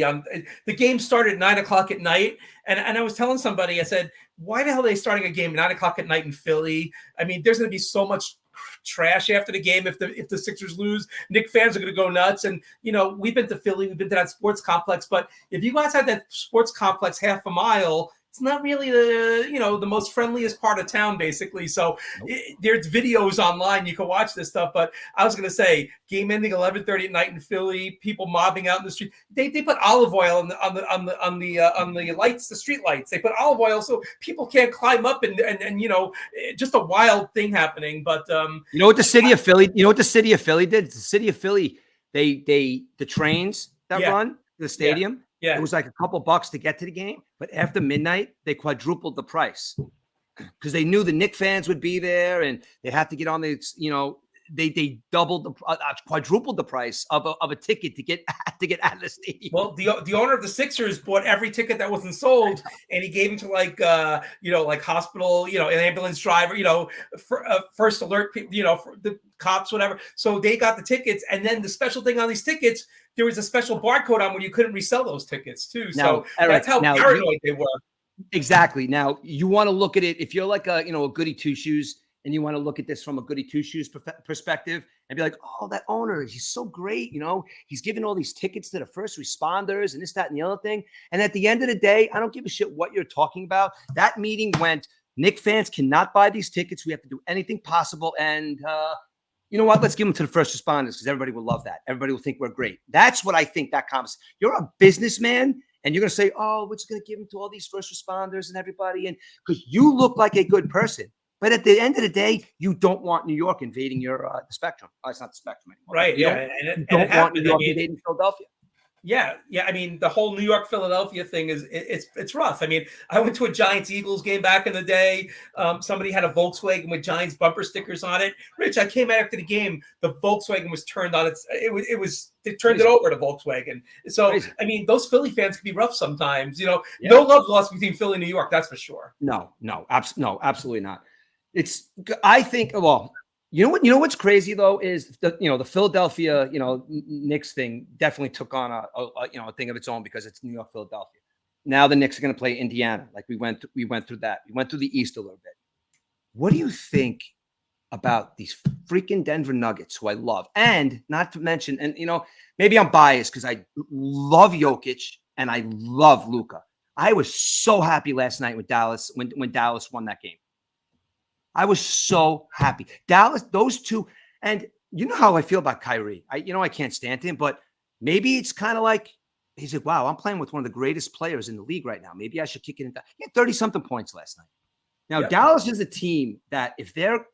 The game started at 9 o'clock at night, and I was telling somebody, I said, why the hell are they starting a game at 9 o'clock at night in Philly? I mean, there's going to be so much trash after the game if the Sixers lose. Knicks fans are going to go nuts. And we've been to Philly, we've been to that sports complex, but if you go outside that sports complex half a mile, it's not really the most friendliest part of town, basically. So there's videos online you can watch this stuff. But I was going to say, game ending 11:30 at night in Philly, people mobbing out in the street. They put olive oil on the lights, the street lights. They put olive oil so people can't climb up and just a wild thing happening. But you know what the city of Philly? You know what the city of Philly did? The city of Philly, the trains that run to the stadium. Yeah. It was like a couple bucks to get to the game, but after midnight, they quadrupled the price because they knew the Knicks fans would be there and they had to get on the, they doubled quadrupled the price of a ticket to get out of the stadium. Well, the owner of the Sixers bought every ticket that wasn't sold, and he gave them to like hospital, an ambulance driver, first alert, for the cops, whatever. So they got the tickets, and then the special thing on these tickets, there was a special barcode on where you couldn't resell those tickets too. So that's how paranoid they were. Exactly. Now you want to look at it if you're like a goody two shoes. And you want to look at this from a goody two-shoes perspective and be like, oh, that owner, he's so great. He's giving all these tickets to the first responders and this, that, and the other thing. And at the end of the day, I don't give a shit what you're talking about. That meeting went, Knicks fans cannot buy these tickets. We have to do anything possible. And you know what? Let's give them to the first responders because everybody will love that. Everybody will think we're great. That's what I think that comes. You're a businessman and you're going to say, oh, we're just going to give them to all these first responders and everybody. And because you look like a good person. But at the end of the day, you don't want New York invading your the spectrum. Oh, it's not the spectrum anymore. Right, yeah. You don't want New York invading Philadelphia. Yeah. I mean, the whole New York Philadelphia thing it's rough. I mean, I went to a Giants Eagles game back in the day. Somebody had a Volkswagen with Giants bumper stickers on it. Rich, I came out after the game. The Volkswagen was turned on. They turned it over to Volkswagen. So crazy. I mean, those Philly fans can be rough sometimes. No love lost between Philly and New York. That's for sure. No, absolutely not. I think, well, you know what's crazy though is the Philadelphia, Knicks thing definitely took on a thing of its own because it's New York, Philadelphia. Now the Knicks are going to play Indiana. Like we went through that. We went through the East a little bit. What do you think about these freaking Denver Nuggets, who I love? And not to mention, and maybe I'm biased because I love Jokic and I love Luka. I was so happy last night with Dallas when Dallas won that game. I was so happy. Dallas, those two, and you know how I feel about Kyrie. I can't stand him, but maybe it's kind of like he's like, wow, I'm playing with one of the greatest players in the league right now. Maybe I should kick it in. He had 30-something points last night. Now, Dallas is a team that if they're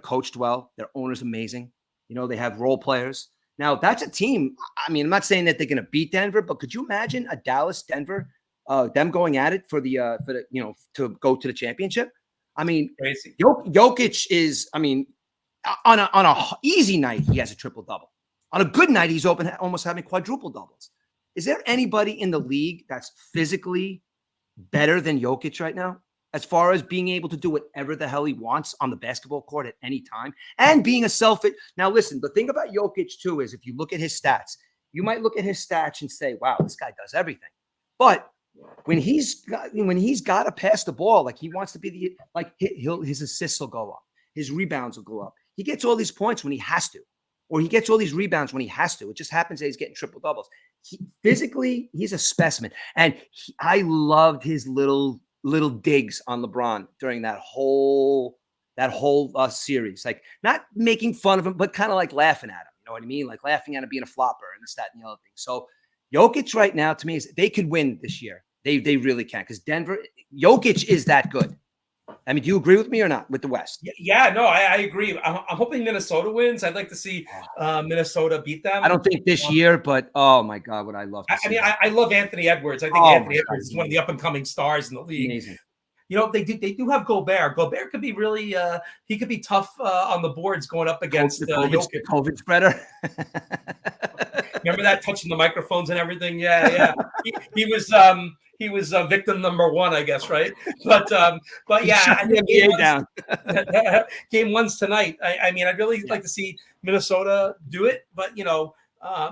coached well, their owner's amazing. They have role players. Now, that's a team. I mean, I'm not saying that they're going to beat Denver, but could you imagine a Dallas-Denver, them going at it for the to go to the championship? I mean, crazy. Jokic is, I mean, on a easy night, he has a triple-double. On a good night, he's almost having quadruple doubles. Is there anybody in the league that's physically better than Jokic right now as far as being able to do whatever the hell he wants on the basketball court at any time and being a selfish? Now, listen, the thing about Jokic, too, is if you look at his stats, you might look at his stats and say, wow, this guy does everything. But when he's got to pass the ball, like he wants to be his assists will go up, his rebounds will go up. He gets all these points when he has to, or he gets all these rebounds when he has to. It just happens that he's getting triple doubles. Physically, he's a specimen, and I loved his little digs on LeBron during that whole series, like not making fun of him, but kind of like laughing at him. You know what I mean? Like laughing at him being a flopper and this, that, and the other thing. So Jokic right now, to me, they could win this year. They really can because Jokic is that good. I mean, do you agree with me or not with the West? Yeah, no, I agree. I'm hoping Minnesota wins. I'd like to see Minnesota beat them. I don't think this year, but oh my God, would I love to see I love Anthony Edwards. I think Anthony Edwards is one of the up-and-coming stars in the league. Amazing. They do have Gobert. Gobert could be really he could be tough on the boards going up against COVID spreader. Remember that touching the microphones and everything? Yeah, yeah. He was victim number one, I guess, right? But yeah, I think NBA down. game one's tonight. I mean, I'd really like to see Minnesota do it, but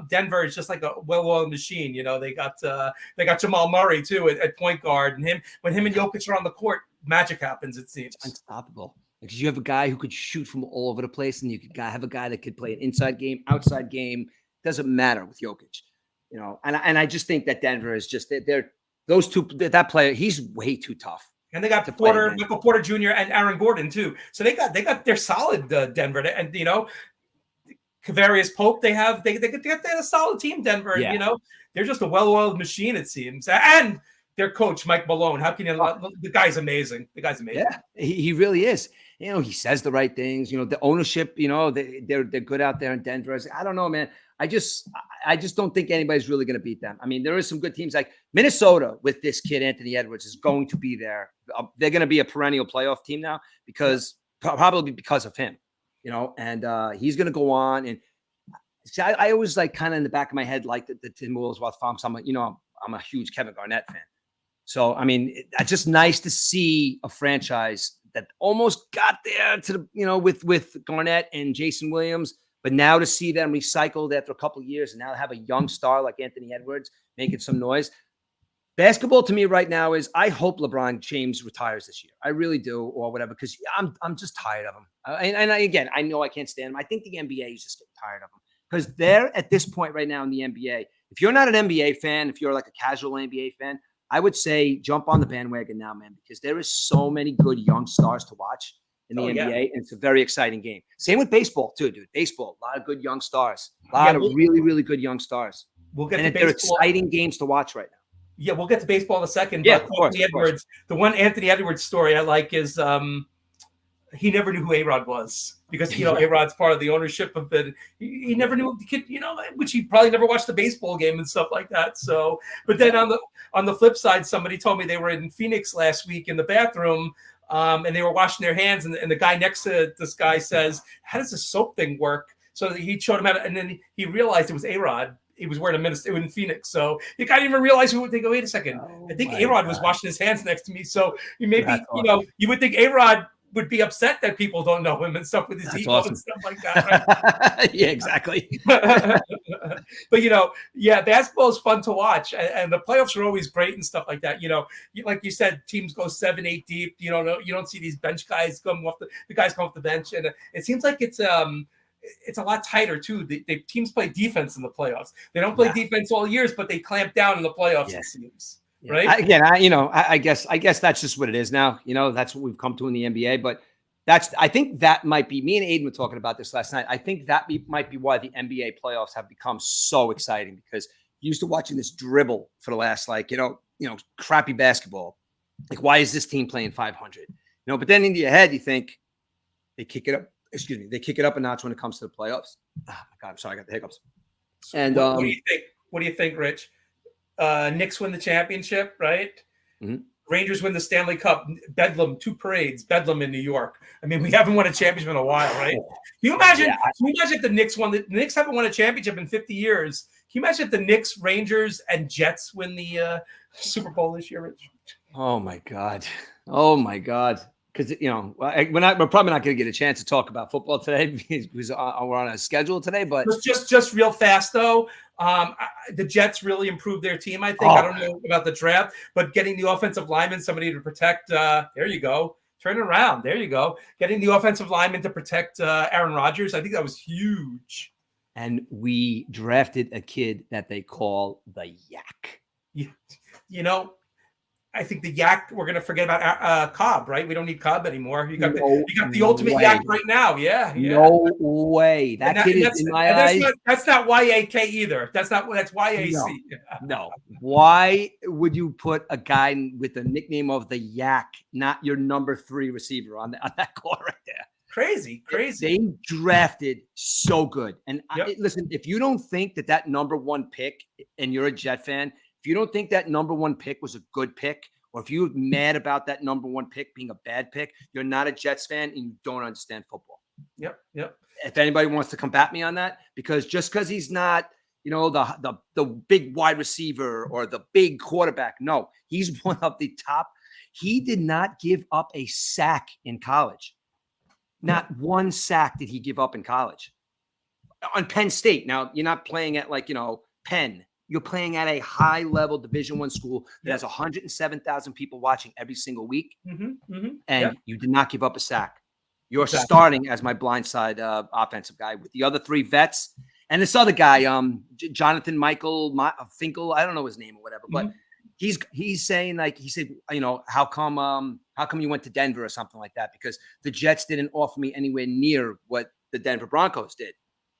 Denver is just like a well-oiled machine. They got Jamal Murray too at point guard, and when him and Jokic are on the court, magic happens. It seems it's unstoppable because you have a guy who could shoot from all over the place, and you could have a guy that could play an inside game, outside game. Doesn't matter with Jokic, And I just think that Denver is just those two. That player, he's way too tough. And they got Michael Porter Jr. and Aaron Gordon too. So they got their solid Denver, and Kavarius Pope. They got a solid team, Denver. Yeah. And, they're just a well-oiled machine, it seems. And their coach, Mike Malone. How can you? The guy's amazing. Yeah, he really is. He says the right things. The ownership. They're good out there in Denver. I don't know, man. I just don't think anybody's really going to beat them. I mean, there is some good teams like Minnesota with this kid Anthony Edwards is going to be there. They're going to be a perennial playoff team now probably because of him. And he's going to go on. And see, I always like kind of in the back of my head like the Timberwolves. I'm a huge Kevin Garnett fan. So, I mean, it's just nice to see a franchise that almost got there to with Garnett and Jason Williams, but now to see them recycled after a couple of years and now have a young star like Anthony Edwards making some noise. Basketball to me right now is I hope LeBron James retires this year. I really do, or whatever, because I'm just tired of him. Again, I know I can't stand him. I think the NBA is just getting tired of him because they're at this point right now in the NBA. If you're not an NBA fan, if you're like a casual NBA fan, I would say jump on the bandwagon now, man, because there is so many good young stars to watch in the NBA, and it's a very exciting game. Same with baseball, too, dude. Baseball, a lot of good young stars, a lot of really, really good young stars. They're exciting games to watch right now. Yeah, we'll get to baseball in a second. Yeah, but Anthony Edwards, the one Anthony Edwards story I like is he never knew who A-Rod was because, A-Rod's part of the ownership of it. He never knew the kid, which he probably never watched a baseball game and stuff like that. So, but then on the flip side, somebody told me they were in Phoenix last week in the bathroom and they were washing their hands. And the guy next to this guy says, how does the soap thing work? So he showed him and then he realized it was A-Rod. He was wearing it in Phoenix. So you can't even realize who would think, oh, wait a second. I think A-Rod was washing his hands next to me. So you you would think A-Rod would be upset that people don't know him and stuff with his ego and stuff like that, right? Yeah, exactly. But basketball is fun to watch, and the playoffs are always great and stuff like that. Like you said, teams go 7-8 deep. You don't see these bench guys come off the guys come off the bench, and it seems like it's a lot tighter too. The teams play defense in the playoffs. They don't play defense all years, but they clamp down in the playoffs. It seems. Yeah. Right. I guess that's just what it is now. That's what we've come to in the NBA. But I think that might be, me and Aiden were talking about this last night. I think that might be why the NBA playoffs have become so exciting, because you're used to watching this dribble for the last, crappy basketball. Like, why is this team playing 500? But then in your head, you think they kick it up. Excuse me. They kick it up a notch when it comes to the playoffs. Oh my God. I'm sorry. I got the hiccups. And what do you think? What do you think, Rich? Knicks win the championship, right? Mm-hmm. Rangers win the Stanley Cup. Bedlam, 2 parades. Bedlam in New York. I mean, we haven't won a championship in a while, right? Can you imagine? Yeah. Can you imagine if the Knicks won? The Knicks haven't won a championship in 50 years. Can you imagine if the Knicks, Rangers, and Jets win the Super Bowl this year, Rich? Oh my God! Oh my God! Because we're probably not going to get a chance to talk about football today because we're on a schedule today. But just real fast though, the Jets really improved their team. I think I don't know about the draft, but getting the offensive lineman, somebody to protect. There you go. Turn it around. There you go. Getting the offensive lineman to protect Aaron Rodgers. I think that was huge. And we drafted a kid that they call the Yak. I think the Yak, we're going to forget about Cobb, right? We don't need Cobb anymore. You got the ultimate Yak right now. Yeah. No way. That kid is, in my eyes. That's not Y-A-K either. That's Y-A-C. No. Why would you put a guy with the nickname of the Yak, not your number 3 receiver on that core right there? Crazy. They drafted so good. And listen, if you don't think that number 1 pick, and you're a Jet fan, if you don't think that number 1 pick was a good pick, or if you're mad about that number 1 pick being a bad pick, you're not a Jets fan and you don't understand football. Yep. If anybody wants to combat me on that, because just because he's not, the big wide receiver or the big quarterback. No, he's one of the top. He did not give up a sack in college. Not one sack did he give up in college. On Penn State. Now, you're not playing at Penn. You're playing at a high-level Division I school that has 107,000 people watching every single week, and you did not give up a sack. You're starting as my blindside offensive guy with the other 3 vets. And this other guy, Jonathan Michael Finkel, I don't know his name or whatever, but he's saying, like, he said, how come you went to Denver or something like that? Because the Jets didn't offer me anywhere near what the Denver Broncos did.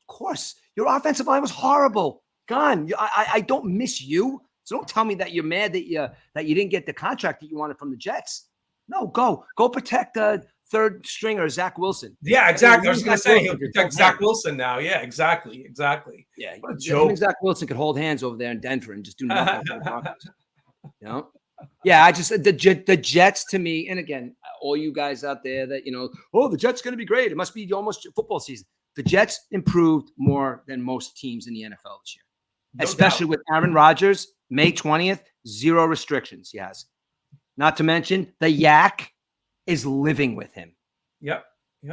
Of course, your offensive line was horrible. Gone. I don't miss you. So don't tell me that you're mad that you didn't get the contract that you wanted from the Jets. No, go protect the third stringer, Zach Wilson. Yeah, exactly. I was going to say he'll protect Zach Wilson now. Yeah, exactly. Yeah, Zach Wilson could hold hands over there in Denver and just do nothing for the Broncos. Yeah, the Jets to me, and again, all you guys out there that the Jets going to be great. It must be almost football season. The Jets improved more than most teams in the NFL this year, especially with Aaron Rodgers. May 20th, 0 restrictions he has. Not to mention the Yak is living with him. Yep.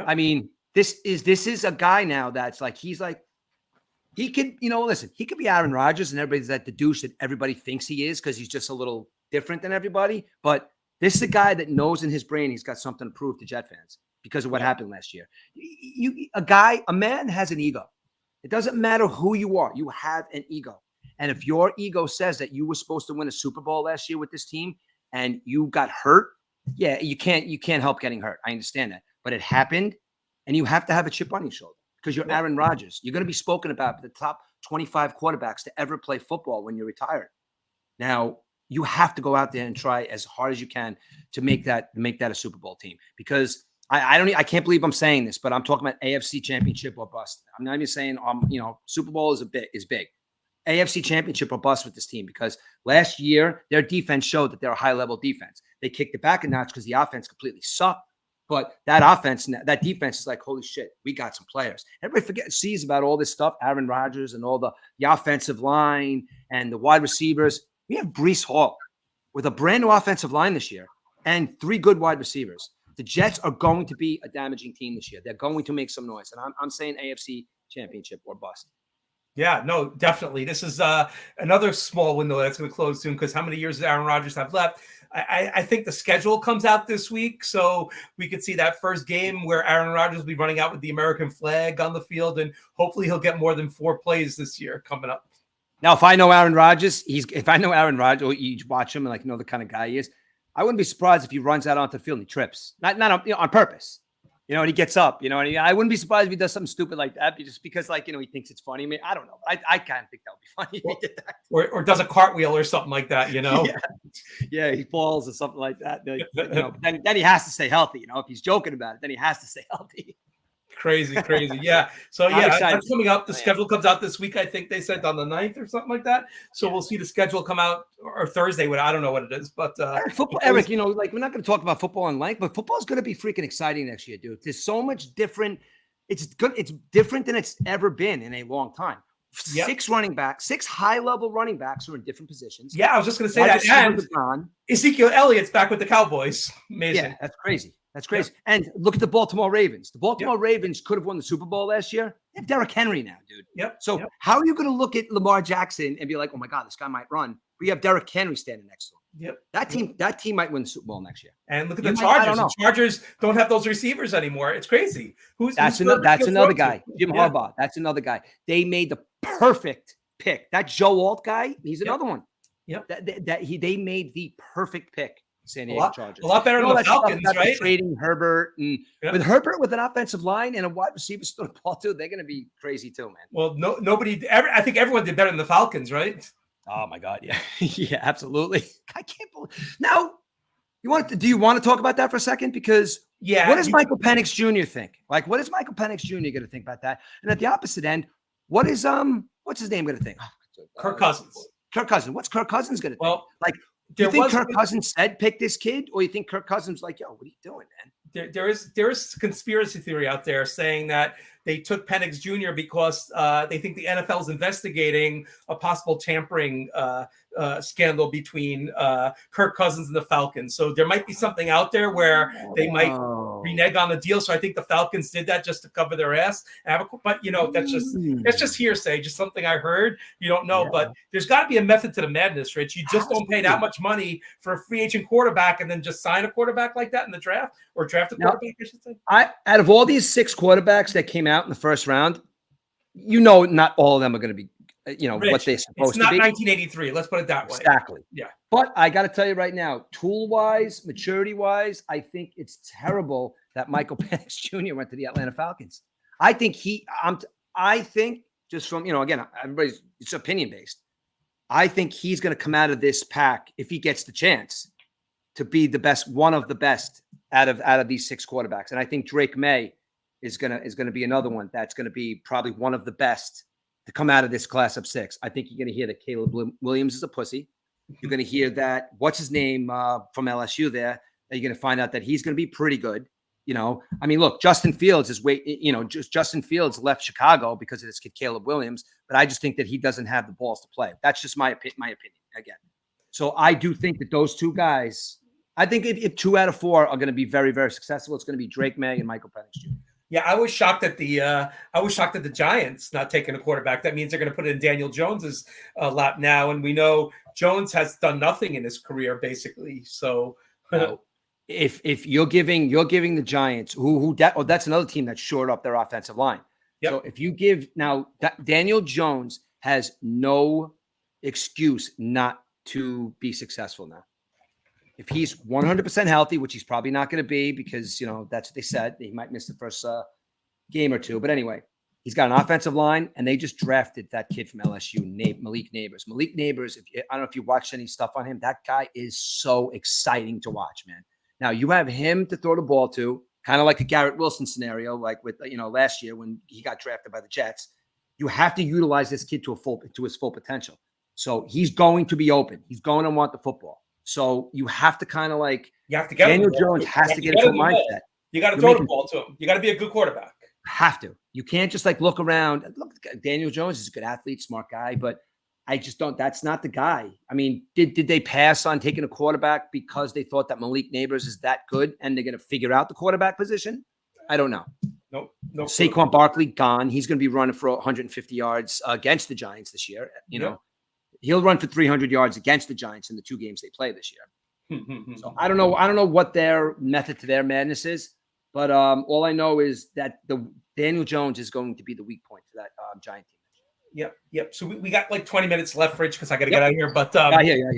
I mean, this is a guy now that's like, he could, listen, he could be Aaron Rodgers and everybody's like the douche that everybody thinks he is because he's just a little different than everybody. But this is a guy that knows in his brain he's got something to prove to Jet fans because of what happened last year. A man has an ego. It doesn't matter who you are. You have an ego. And if your ego says that you were supposed to win a Super Bowl last year with this team and you got hurt, yeah, you can't help getting hurt. I understand that. But it happened, and you have to have a chip on your shoulder because you're Aaron Rodgers. You're going to be spoken about by the top 25 quarterbacks to ever play football when you're retired. Now, you have to go out there and try as hard as you can to make that a Super Bowl team because I can't believe I'm saying this, but I'm talking about AFC Championship or bust. I'm not even saying Super Bowl is big. AFC Championship or bust with this team because last year their defense showed that they're a high-level defense. They kicked it back a notch because the offense completely sucked. But that defense is like, holy shit, we got some players. Everybody sees about all this stuff, Aaron Rodgers and all the offensive line and the wide receivers. We have Breece Hall with a brand new offensive line this year and 3 good wide receivers. The Jets are going to be a damaging team this year. They're going to make some noise. And I'm saying AFC Championship or bust. Yeah, no, definitely. This is another small window that's going to close soon because how many years does Aaron Rodgers have left? I think the schedule comes out this week, so we could see that first game where Aaron Rodgers will be running out with the American flag on the field, and hopefully he'll get more than 4 plays this year coming up. Now, if I know Aaron Rodgers, or you watch him and like know the kind of guy he is, I wouldn't be surprised if he runs out onto the field and he trips, not on purpose. And he gets up, and I wouldn't be surprised if he does something stupid like that just because, he thinks it's funny. I mean, I don't know. I kind of think that would be funny if he did that. Or does a cartwheel or something like that, Yeah, he falls or something like that. Then he has to stay healthy. If he's joking about it, then he has to stay healthy. Crazy. Yeah. So, that's coming up. The schedule comes out this week. I think they said on the 9th or something like that. So we'll see the schedule come out or Thursday. I don't know what it is, but football, Eric, we're not going to talk about football in length, but football is going to be freaking exciting next year, dude. There's so much different. It's good. It's different than it's ever been in a long time. 6 high-level running backs are in different positions. Yeah, I was just going to say that. And Ezekiel Elliott's back with the Cowboys. Amazing. Yeah, that's crazy. That's crazy. Yep. And look at the Baltimore Ravens. The Baltimore Ravens could have won the Super Bowl last year. They have Derrick Henry now, dude. Yep. So how are you going to look at Lamar Jackson and be like, oh my God, this guy might run? But you have Derrick Henry standing next to him. Yep. That team might win the Super Bowl next year. And look at the Chargers. The Chargers don't have those receivers anymore. It's crazy. That's another guy. Jim Harbaugh. That's another guy. They made the perfect pick. That Joe Alt guy, he's another one. Yep. They made the perfect pick. San Diego Chargers. A lot better than the Falcons, right? Trading Herbert and with Herbert with an offensive line and a wide receiver still the ball too, they're going to be crazy too, man. Well, I think everyone did better than the Falcons, right? Oh my God, yeah, yeah, absolutely. I can't believe. Now, do you want to talk about that for a second? Because what does Michael Penix Jr. think? Like, what is Michael Penix Jr. going to think about that? And at the opposite end, what's his name going to think? Kirk Cousins. Kirk Cousins. What's Kirk Cousins going to think? Well, like. Do you think Kirk Cousins said pick this kid, or you think Kirk Cousins like, yo, what are you doing, man? there is conspiracy theory out there saying that they took Penix Jr. because they think the NFL is investigating a possible tampering scandal between Kirk Cousins and the Falcons. So there might be something out there where they might renege on the deal. So I think the Falcons did that just to cover their ass. But that's just hearsay, just something I heard. You don't know, but there's got to be a method to the madness, Rich. You just don't pay that much money for a free agent quarterback and then just sign a quarterback like that in the draft, or draft a quarterback, I should say. Out of all these 6 quarterbacks that came out in the first round, not all of them are going to be, Rich, what they're supposed to be. It's not 1983. Let's put it that way. Exactly. Yeah. But I got to tell you right now, tool-wise, maturity-wise, I think it's terrible that Michael Penix Jr. went to the Atlanta Falcons. I think just from, again, everybody's, it's opinion-based. I think he's going to come out of this pack, if he gets the chance, to be the best, one of the best out of these 6 quarterbacks. And I think Drake May is gonna be another one that's gonna be probably one of the best to come out of this class of 6. I think you're gonna hear that Caleb Williams is a pussy. You're gonna hear that what's his name from LSU there. That you're gonna find out that he's gonna be pretty good. I mean, look, Justin Fields Justin Fields left Chicago because of this kid Caleb Williams, but I just think that he doesn't have the balls to play. That's just my opinion again. So I do think that those 2 guys. I think if 2 out of 4 are going to be very, very successful, it's going to be Drake May and Michael Penix Jr. Yeah, I was shocked at the Giants not taking a quarterback. That means they're going to put it in Daniel Jones's lap now, and we know Jones has done nothing in his career basically. So, if you're giving the Giants, that's another team that shored up their offensive line. Yep. So if you give now, Daniel Jones has no excuse not to be successful now. If he's 100% healthy, which he's probably not going to be because, that's what they said. He might miss the first game or 2. But anyway, he's got an offensive line, and they just drafted that kid from LSU, Malik Nabers. Malik Nabers, I don't know if you watched any stuff on him. That guy is so exciting to watch, man. Now, you have him to throw the ball to, kind of like a Garrett Wilson scenario, like with, last year when he got drafted by the Jets. You have to utilize this kid to his full potential. So he's going to be open. He's going to want the football. So you have to kind of get Daniel Jones has to get into a mindset. You got to throw the ball to him. You got to be a good quarterback. Have to. You can't just look around. Look, Daniel Jones is a good athlete, smart guy, but I just don't. That's not the guy. I mean, did they pass on taking a quarterback because they thought that Malik Nabers is that good and they're going to figure out the quarterback position? I don't know. No. Saquon Barkley gone. He's going to be running for 150 yards against the Giants this year. He'll run for 300 yards against the Giants in the 2 games they play this year. So I don't know what their method to their madness is, but all I know is that the Daniel Jones is going to be the weak point for that Giant team. Yep. So we got 20 minutes left, Rich, because I got to get out of here. But yeah.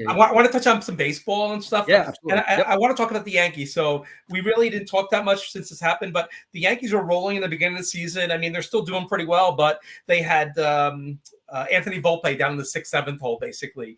I want to touch on some baseball and stuff. Yeah, absolutely. And I want to talk about the Yankees. So we really didn't talk that much since this happened, but the Yankees were rolling in the beginning of the season. I mean, they're still doing pretty well, but they had Anthony Volpe down in the 6th, 7th hole, basically.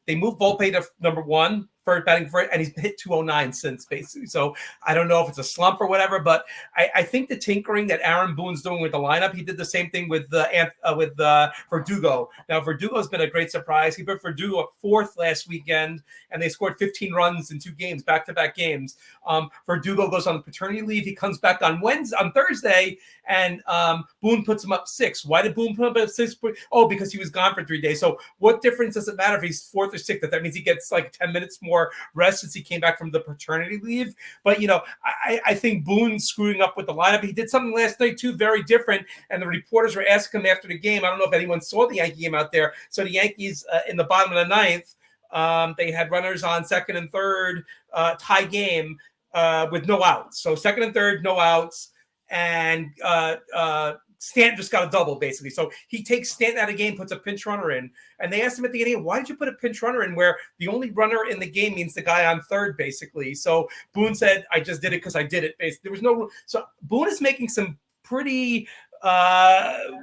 They moved Volpe to number 1 for batting for it, and he's hit 209 since, basically. So I don't know if it's a slump or whatever, but I think the tinkering that Aaron Boone's doing with the lineup, he did the same thing with Verdugo. Now, Verdugo's been a great surprise. He put Verdugo up 4th last weekend, and they scored 15 runs in 2 games, back-to-back games. Verdugo goes on paternity leave. He comes back on Thursday, and Boone puts him up 6. Why did Boone put him up 6? Oh, because he was gone for 3 days. So what difference does it matter if he's 4th or 6th? That means he gets 10 minutes more rest since he came back from the paternity leave. But, I think Boone's screwing up with the lineup. He did something last night, too, very different. And the reporters were asking him after the game. I don't know if anyone saw the Yankee game out there. So the Yankees in the bottom of the 9th, they had runners on 2nd and 3rd, tie game with no outs. So 2nd and 3rd, no outs. And Stanton just got a double, basically. So he takes Stanton out of the game, puts a pinch runner in. And they asked him at the beginning, why did you put a pinch runner in where the only runner in the game means the guy on 3rd, basically? So Boone said, I just did it because I did it. Basically, there was no – so Boone is making some pretty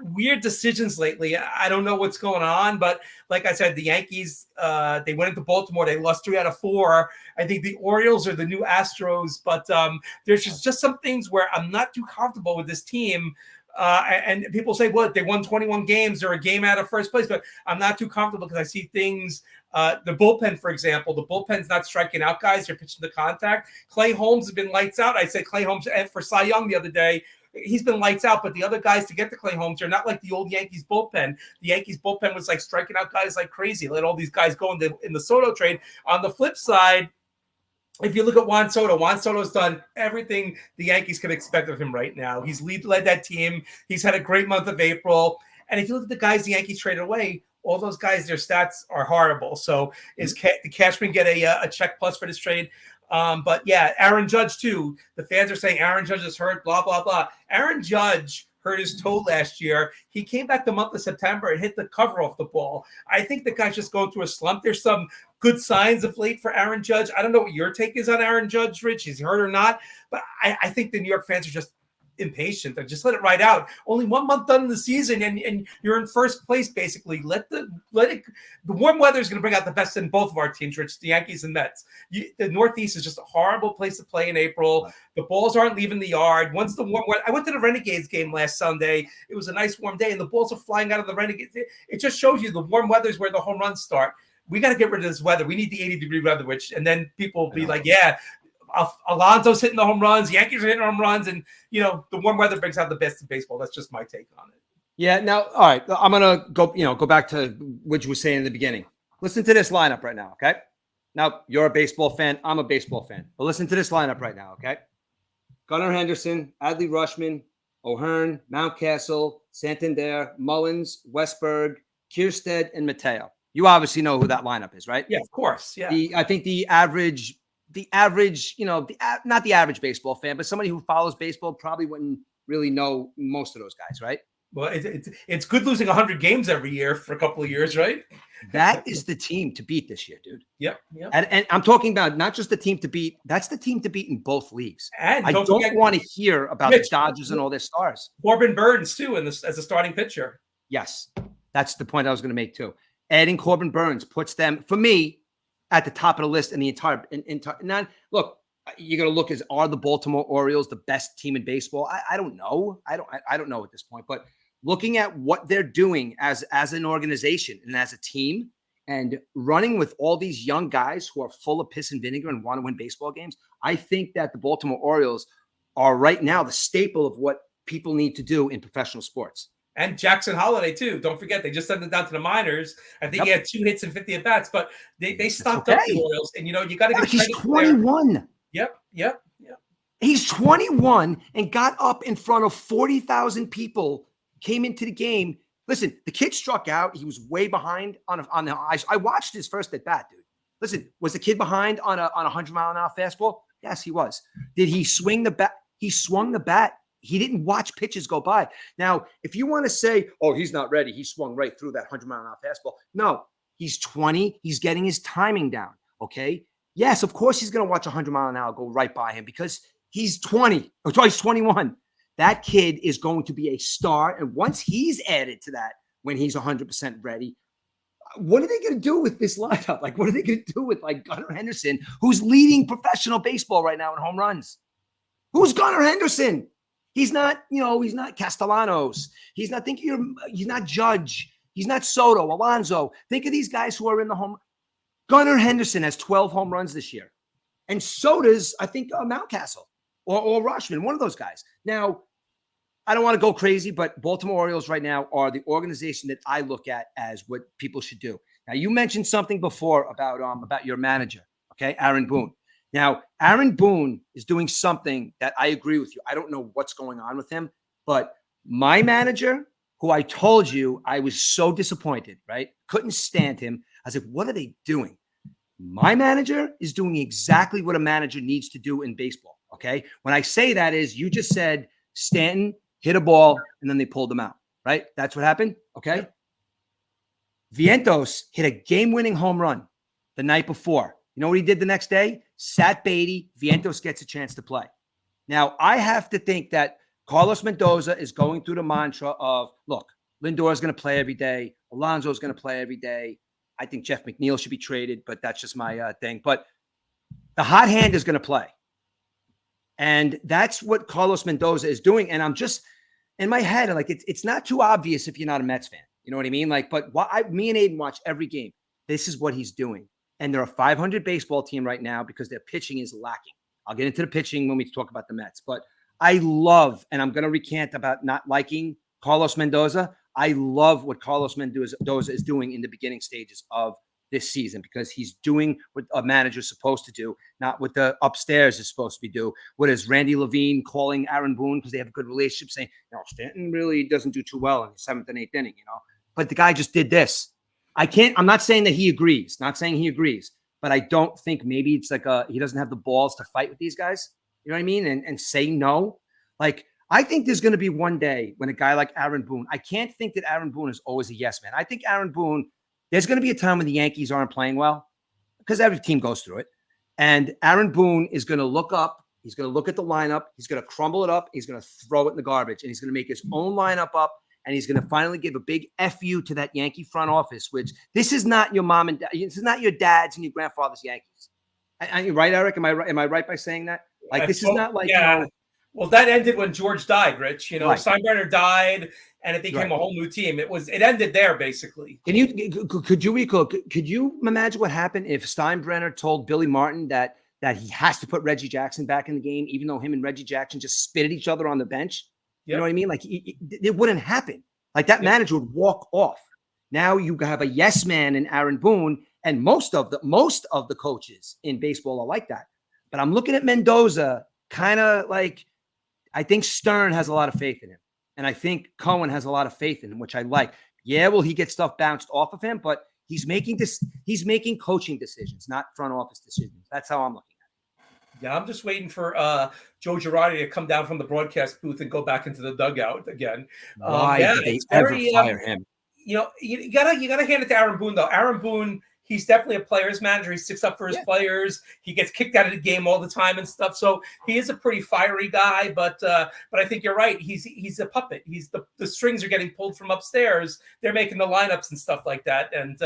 weird decisions lately. I don't know what's going on, but like I said, the Yankees, they went into Baltimore. They lost 3 out of 4. I think the Orioles are the new Astros, but there's just some things where I'm not too comfortable with this team. And people say, well, they won 21 games. They're a game out of first place, but I'm not too comfortable because I see things The bullpen, for example, the bullpen's not striking out guys. You're pitching the contact. Clay Holmes has been lights out. I said Clay Holmes for Cy Young the other day. He's been lights out, but the other guys to get to Clay Holmes are not like the old Yankees bullpen. The Yankees bullpen was like striking out guys like crazy. Let all these guys go in the Soto trade. On the flip side, if you look at Juan Soto's done everything the Yankees can expect of him right now. He's led that team. He's had a great month of April. And if you look at the guys the Yankees traded away, all those guys, their stats are horrible. So the Cashman get a check plus for this trade? But yeah, Aaron Judge too. The fans are saying Aaron Judge is hurt, blah, blah, blah. Aaron Judge hurt his toe last year. He came back the month of September and hit the cover off the ball. I think the guy's just going through a slump. There's some good signs of late for Aaron Judge. I don't know what your take is on Aaron Judge, Rich. Is he hurt or not? But I think the New York fans are just impatient. They just let it ride out. Only 1 month done in the season, and you're in first place basically. The warm weather is going to bring out the best in both of our teams, Rich. The Yankees and Mets. The Northeast is just a horrible place to play in April. The balls aren't leaving the yard. Once the warm weather, I went to the Renegades game last Sunday. It was a nice warm day, and the balls are flying out of the Renegades. It just shows you the warm weather is where the home runs start. We got to get rid of this weather. We need the 80-degree weather, which, and then people will be like, yeah, Alonso's hitting the home runs, Yankees are hitting home runs, and the warm weather brings out the best in baseball. That's just my take on it. Yeah. Now, all right, I'm gonna go back to what you were saying in the beginning. Listen to this lineup right now, okay? Now you're a baseball fan. I'm a baseball fan, but listen to this lineup right now, okay? Gunnar Henderson, Adley Rutschman, O'Hearn, Mountcastle, Santander, Mullins, Westberg, Kierstead, and Mateo. You obviously know who that lineup is, right? Yeah, of course. Yeah. I think the average, not the average baseball fan, but somebody who follows baseball probably wouldn't really know most of those guys, right? Well, it's good losing 100 games every year for a couple of years, right? That is the team to beat this year, dude. Yep. And I'm talking about not just the team to beat. That's the team to beat in both leagues. And I don't want to hear about the Dodgers and all their stars. Corbin Burns too, as a starting pitcher. Yes, that's the point I was going to make too. Adding Corbin Burns puts them, for me, at the top of the list in the entire. Now, look, you're going to look are the Baltimore Orioles the best team in baseball? I don't know. I don't know at this point. But looking at what they're doing as an organization and as a team, and running with all these young guys who are full of piss and vinegar and want to win baseball games, I think that the Baltimore Orioles are right now the staple of what people need to do in professional sports. And Jackson Holiday, too. Don't forget, they just sent it down to the minors. I think he had 2 hits and 50 at-bats, but they stocked up the Orioles. And, you got to get he's 21. There. Yep. He's 21 and got up in front of 40,000 people, came into the game. Listen, the kid struck out. He was way behind on the ice. I watched his first at-bat, dude. Listen, was the kid behind on a 100-mile-an-hour fastball? Yes, he was. Did he swing the bat? He swung the bat. He didn't watch pitches go by. Now, if you want to say, oh, he's not ready, he swung right through that 100-mile-an-hour fastball. No, he's 20. He's getting his timing down, okay? Yes, of course he's going to watch 100-mile-an-hour go right by him because he's 20. Or he's 21. That kid is going to be a star. And once he's added to that, when he's 100% ready, what are they going to do with this lineup? Like, what are they going to do with, like, Gunnar Henderson, who's leading professional baseball right now in home runs? Who's Gunnar Henderson? He's not, he's not Castellanos. He's not Judge. He's not Soto, Alonso. Think of these guys who are in the home. Gunnar Henderson has 12 home runs this year. And Soto's, I think, Mountcastle or Rutschman, one of those guys. Now, I don't want to go crazy, but Baltimore Orioles right now are the organization that I look at as what people should do. Now, you mentioned something before about your manager, okay, Aaron Boone. Now, Aaron Boone is doing something that I agree with you. I don't know what's going on with him, but my manager, who I told you I was so disappointed, right? Couldn't stand him. I was like, what are they doing? My manager is doing exactly what a manager needs to do in baseball, okay? When I say that is, you just said Stanton hit a ball and then they pulled him out, right? That's what happened, okay? Vientos hit a game-winning home run the night before. You know what he did the next day? Sat Beatty. Vientos gets a chance to play. Now, I have to think that Carlos Mendoza is going through the mantra of, look, Lindor is going to play every day. Alonso is going to play every day. I think Jeff McNeil should be traded, but that's just my thing. But the hot hand is going to play. And that's what Carlos Mendoza is doing. And I'm just, in my head, like, it's not too obvious if you're not a Mets fan. You know what I mean? Like, but me and Aiden watch every game. this is what he's doing. And they're a 500 baseball team right now because their pitching is lacking. I'll get into the pitching when we talk about the Mets. But I love, and I'm going to recant about not liking Carlos Mendoza. I love what Carlos Mendoza is doing in the beginning stages of this season, because he's doing what a manager's supposed to do, not what the upstairs is supposed to be do. What is Randy Levine calling Aaron Boone because they have a good relationship, saying, Stanton really doesn't do too well in the 7th and 8th inning, But the guy just did this. I'm not saying that he agrees, but I don't think maybe it's like he doesn't have the balls to fight with these guys. You know what I mean? And say no. Like, I think there's going to be one day when a guy like Aaron Boone, I can't think that Aaron Boone is always a yes man. I think Aaron Boone, there's going to be a time when the Yankees aren't playing well, because every team goes through it. And Aaron Boone is going to look up. He's going to look at the lineup. He's going to crumble it up. He's going to throw it in the garbage. And he's going to make his own lineup up. And he's going to finally give a big FU to that Yankee front office, which this is not your mom and dad. This is not your dad's and your grandfather's Yankees. Are you right, Eric? Am I right by saying that? Like, this is not like, yeah. Well, that ended when George died, Rich. Right. Steinbrenner died, and it became a whole new team. It ended there, basically. Could you imagine what happened if Steinbrenner told Billy Martin that he has to put Reggie Jackson back in the game, even though him and Reggie Jackson just spit at each other on the bench? You know what I mean? Like, it wouldn't happen. Like, that manager would walk off. Now you have a yes man in Aaron Boone, and most of the coaches in baseball are like that. But I'm looking at Mendoza, kind of like, I think Stern has a lot of faith in him, and I think Cohen has a lot of faith in him, which I like. Yeah, will he get stuff bounced off of him? But he's making coaching decisions, not front office decisions. That's how I'm looking at it. Yeah, I'm just waiting for Joe Girardi to come down from the broadcast booth and go back into the dugout again. Why did they ever fire him? You gotta hand it to Aaron Boone, though. Aaron Boone, he's definitely a player's manager. He sticks up for his players. He gets kicked out of the game all the time and stuff. So he is a pretty fiery guy. But I think you're right. He's a puppet. The strings are getting pulled from upstairs. They're making the lineups and stuff like that. And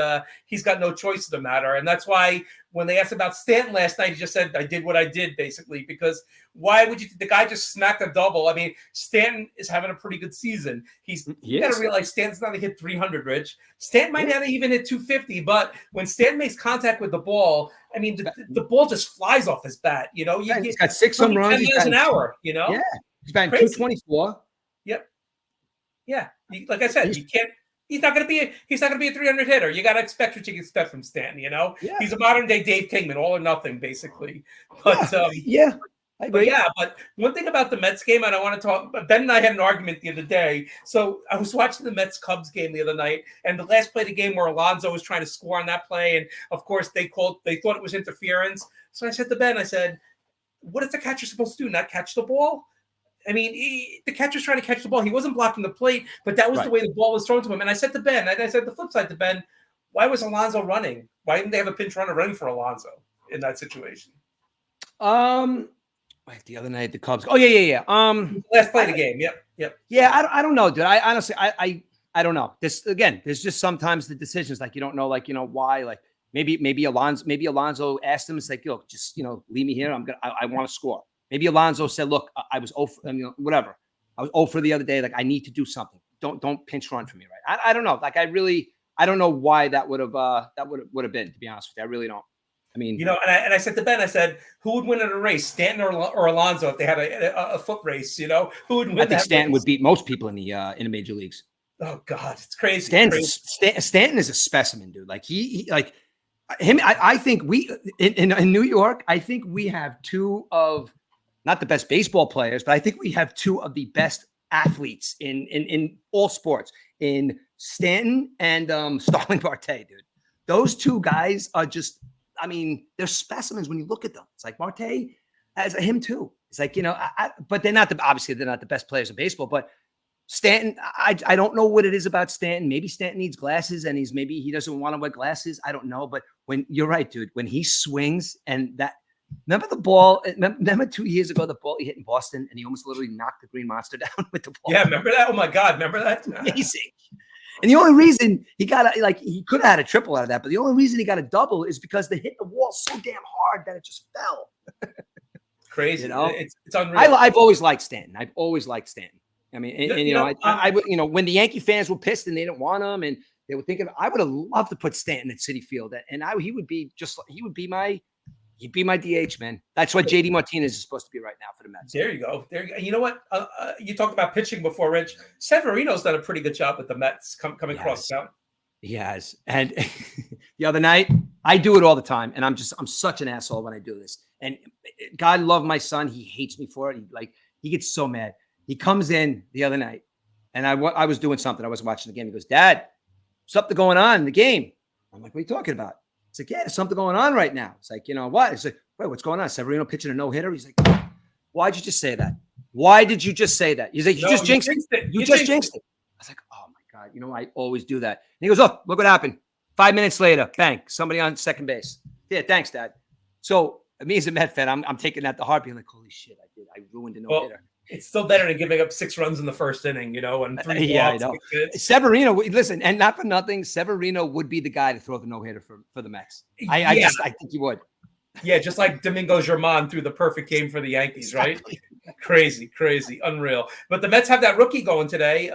he's got no choice in the matter. And that's why when they asked about Stanton last night, he just said, I did what I did, basically, because why would the guy just smacked a double? I mean, Stanton is having a pretty good season. You got to realize Stanton's not going to hit 300, Rich. Stanton might not even hit 250, but when Stanton makes contact with the ball, I mean, the ball just flies off his bat. He's got 6 home runs. 10 miles an hour, Yeah, he's batting 224. Yep. Yeah, like I said, you can't. He's not going to be a 300 hitter. You got to expect what you can expect from Stanton. He's a modern day Dave Kingman, all or nothing, basically. But I agree. But one thing about the Mets game, and I want to talk. Ben and I had an argument the other day. So I was watching the Mets Cubs game the other night, and the last play of the game where Alonso was trying to score on that play, and of course they thought it was interference. So I said to Ben, what is the catcher supposed to do? Not catch the ball? I mean, the catcher's trying to catch the ball. He wasn't blocking the plate, but that was the way the ball was thrown to him. And I said to Ben, I said the flip side to Ben, why was Alonso running? Why didn't they have a pinch runner running for Alonso in that situation? The other night, the Cubs. Oh, yeah. Last play of the game. Yep. Yeah, I don't know, dude. I honestly, I don't know. There's just sometimes the decisions, like, you don't know, like, why, like, maybe Alonso asked him, it's like, just, leave me here. I want to score. Maybe Alonso said, look, I was 0 for, whatever. I was 0 for the other day. Like, I need to do something. Don't pinch run for me, right? I don't know. Like, I don't know why that would have been, to be honest with you. I really don't. I mean, and I said to Ben, I said, who would win in a race, Stanton or Alonso, if they had a foot race? Who would win? I think Stanton would beat most people in the major leagues. Oh God, it's crazy. Stanton is a specimen, dude. Like he like him. I think we in New York. I think we have two of not the best baseball players, but I think we have two of the best athletes in all sports. In Stanton and Starling Marte, dude. Those two guys are just. I mean, they're specimens when you look at them. It's like Marte has him too. It's like, but they're not obviously they're not the best players in baseball, but Stanton, I don't know what it is about Stanton. Maybe Stanton needs glasses and maybe he doesn't want to wear glasses. I don't know. But when you're right, dude, when he swings and remember the ball, remember 2 years ago, the ball he hit in Boston and he almost literally knocked the Green Monster down with the ball. Yeah. Remember that? Oh my God. Remember that? Amazing. And the only reason he got he could have had a triple out of that, but the only reason he got a double is because they hit the wall so damn hard that it just fell. Crazy, it's unreal. I've always liked Stanton. I would, when the Yankee fans were pissed and they didn't want him, and They were thinking I would have loved to put Stanton at Citi Field, and he would be he'd be my DH, man. That's what JD Martinez is supposed to be right now for the Mets. There you go. There you go. You know what? You talked about pitching before, Rich. Severino's done a pretty good job with the Mets coming across town. He has. And the other night, I do it all the time, and I'm such an asshole when I do this. And God love my son. He hates me for it. He gets so mad. He comes in the other night, and I was doing something. I was watching the game. He goes, "Dad, something going on in the game." I'm like, "What are you talking about?" It's like, "Yeah, there's something going on right now." It's like, "You know what?" It's like, "Wait, what's going on? Severino pitching a no-hitter?" He's like, "Why'd you just say that? Why did you just say that?" He's like, "You just jinxed it. You just jinxed it." I was like, "Oh my God, you know, I always do that." And he goes, "Oh, look what happened. 5 minutes later, bang, somebody on second base." Yeah, thanks, Dad. So me as a Met fan, I'm taking that to heart, being like, "Holy shit, I ruined a no-hitter." It's still better than giving up 6 runs in the first inning, and 3 yeah, walks. I know. Severino, listen, and not for nothing, Severino would be the guy to throw the no-hitter for the Mets. I think he would. Yeah, just like Domingo Germán threw the perfect game for the Yankees, exactly. Right? Crazy, unreal. But the Mets have that rookie going today.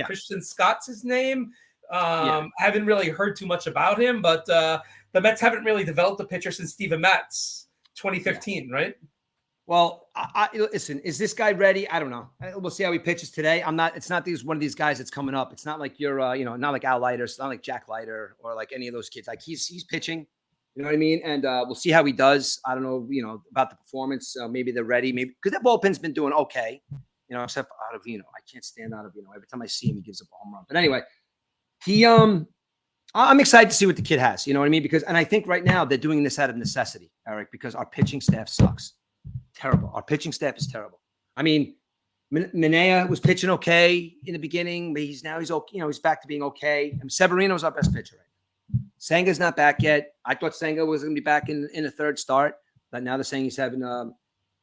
Christian Scott's his name. Haven't really heard too much about him, but the Mets haven't really developed a pitcher since Steven Matz, 2015, right? Well, listen, is this guy ready? I don't know. We'll see how he pitches today. It's not one of these guys that's coming up. It's not like you're, not like Al Leiter. It's not like Jack Leiter or like any of those kids. Like he's pitching, you know what I mean? And we'll see how he does. I don't know, about the performance. Maybe they're ready. Maybe because that bullpen's been doing okay, except out of, I can't stand out of, every time I see him, he gives up a home run. But anyway, I'm excited to see what the kid has, you know what I mean? And I think right now they're doing this out of necessity, Eric, because our pitching staff sucks. Terrible. Our pitching staff is terrible. I mean, Minea was pitching okay in the beginning, but he's okay. He's back to being okay. And Severino's our best pitcher right now. Senga's not back yet. I thought Senga was going to be back in the third start, but now they're saying he's having,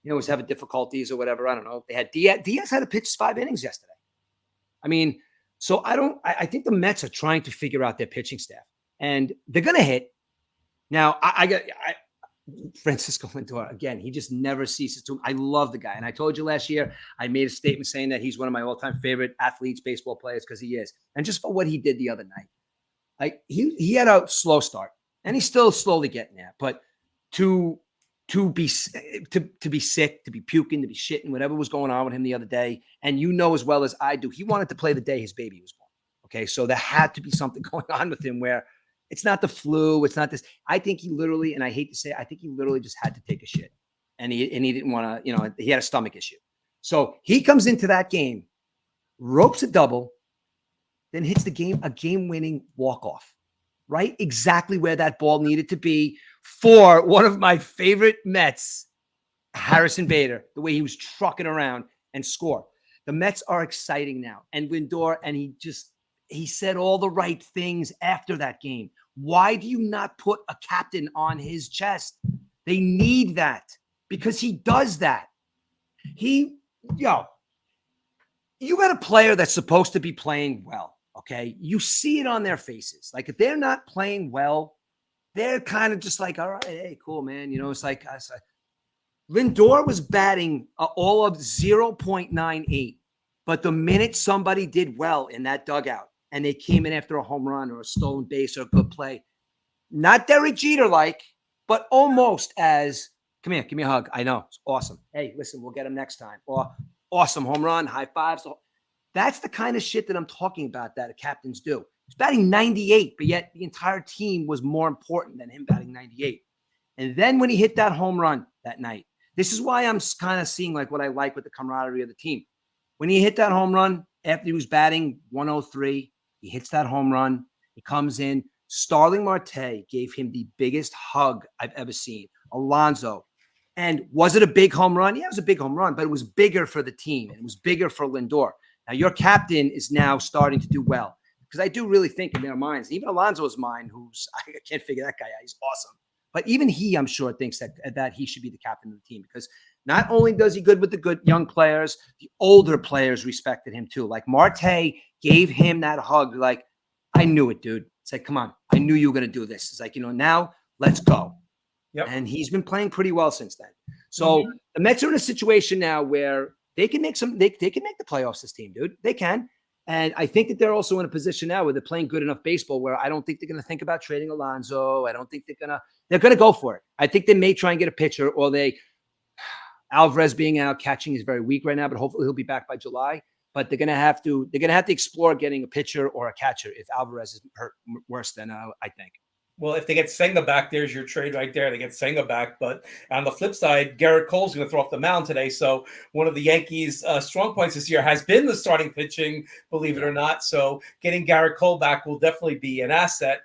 he's having difficulties or whatever. I don't know. They had Diaz had to pitch 5 innings yesterday. I mean, so I think the Mets are trying to figure out their pitching staff, and they're going to hit. Now, Francisco Lindor, again, he just never ceases to. I love the guy. And I told you last year, I made a statement saying that he's one of my all-time favorite athletes, baseball players, because he is. And just for what he did the other night. Like he had a slow start, and he's still slowly getting there. But to be sick, to be puking, to be shitting, whatever was going on with him the other day, and as well as I do, he wanted to play the day his baby was born. Okay, so there had to be something going on with him where it's not the flu. It's not this. I think he literally, and I hate to say it, I think he literally just had to take a shit. And he didn't want to, he had a stomach issue. So he comes into that game, ropes a double, then hits a game-winning walk-off. Right? Exactly where that ball needed to be for one of my favorite Mets, Harrison Bader, the way he was trucking around and score. The Mets are exciting now. And Lindor, and he said all the right things after that game. Why do you not put a captain on his chest? They need that because he does that. You got a player that's supposed to be playing well, okay? You see it on their faces. Like if they're not playing well, they're kind of just like, all right, hey, cool, man. It's like Lindor was batting all of 0.98. But the minute somebody did well in that dugout, and they came in after a home run or a stolen base or a good play, not Derek Jeter-like, but almost as, come here, give me a hug. I know, it's awesome. Hey, listen, we'll get him next time. Or awesome home run, high fives. That's the kind of shit that I'm talking about that captains do. He's batting 98, but yet the entire team was more important than him batting 98. And then when he hit that home run that night, this is why I'm kind of seeing like what I like with the camaraderie of the team. When he hit that home run after he was batting 103, he hits that home run. He comes in. Starling Marte gave him the biggest hug I've ever seen. Alonso. And was it a big home run? Yeah, it was a big home run, but it was bigger for the team. And it was bigger for Lindor. Now, your captain is now starting to do well. Because I do really think in their minds, even Alonso's mind, I can't figure that guy out. He's awesome. But even he, I'm sure, thinks that he should be the captain of the team. Because not only does he good with the good young players, the older players respected him too. Like Marte gave him that hug. Like, I knew it, dude. It's like, come on. I knew you were going to do this. It's like, now let's go. Yep. And he's been playing pretty well since then. So the Mets are in a situation now where they can make they can make the playoffs, this team, dude. They can. And I think that they're also in a position now where they're playing good enough baseball where I don't think they're going to think about trading Alonso. I don't think they're going to go for it. I think they may try and get a pitcher, or Alvarez being out, catching is very weak right now, but hopefully he'll be back by July. But they're going to have to explore getting a pitcher or a catcher if Alvarez is hurt worse than I think. Well, if they get Senga back, there's your trade right there. They get Senga back. But on the flip side, Garrett Cole's going to throw off the mound today. So one of the Yankees' strong points this year has been the starting pitching, believe it or not. So getting Garrett Cole back will definitely be an asset.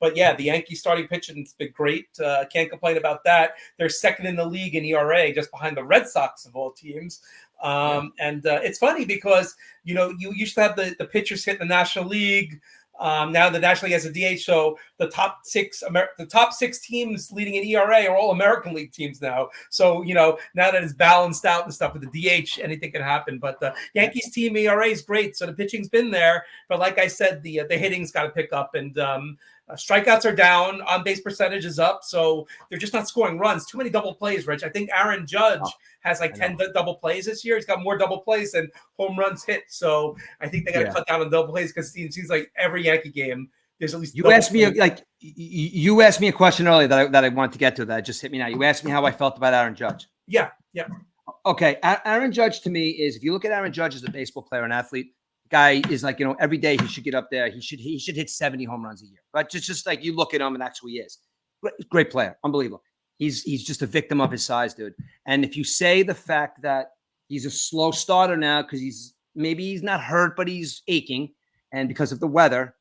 But yeah, the Yankees' starting pitching has been great. Can't complain about that. They're second in the league in ERA, just behind the Red Sox of all teams. And it's funny because, you used to have the pitchers hit the National League. Now the National League has a DH, so the top six teams leading in ERA are all American League teams now. So now that it's balanced out and stuff with the DH, anything can happen. But the Yankees team ERA is great, so the pitching's been there. But like I said, the hitting's got to pick up, and strikeouts are down, on base percentage is up, so they're just not scoring runs. Too many double plays, Rich. I think Aaron Judge has like 10 double plays this year. He's got more double plays than home runs hit. So I think they got to cut down on double plays, because it seems like every Yankee game there's at least. You asked me a question earlier that I wanted to get to that just hit me now. You asked me how I felt about Aaron Judge. Yeah. Okay, Aaron Judge to me is, if you look at Aaron Judge as a baseball player, an athlete, guy is like, every day he should get up there. He should hit 70 home runs a year. But just like you look at him and that's who he is. Great player. Unbelievable. He's just a victim of his size, dude. And if you say the fact that he's a slow starter now because he's not hurt, but he's aching, and because of the weather,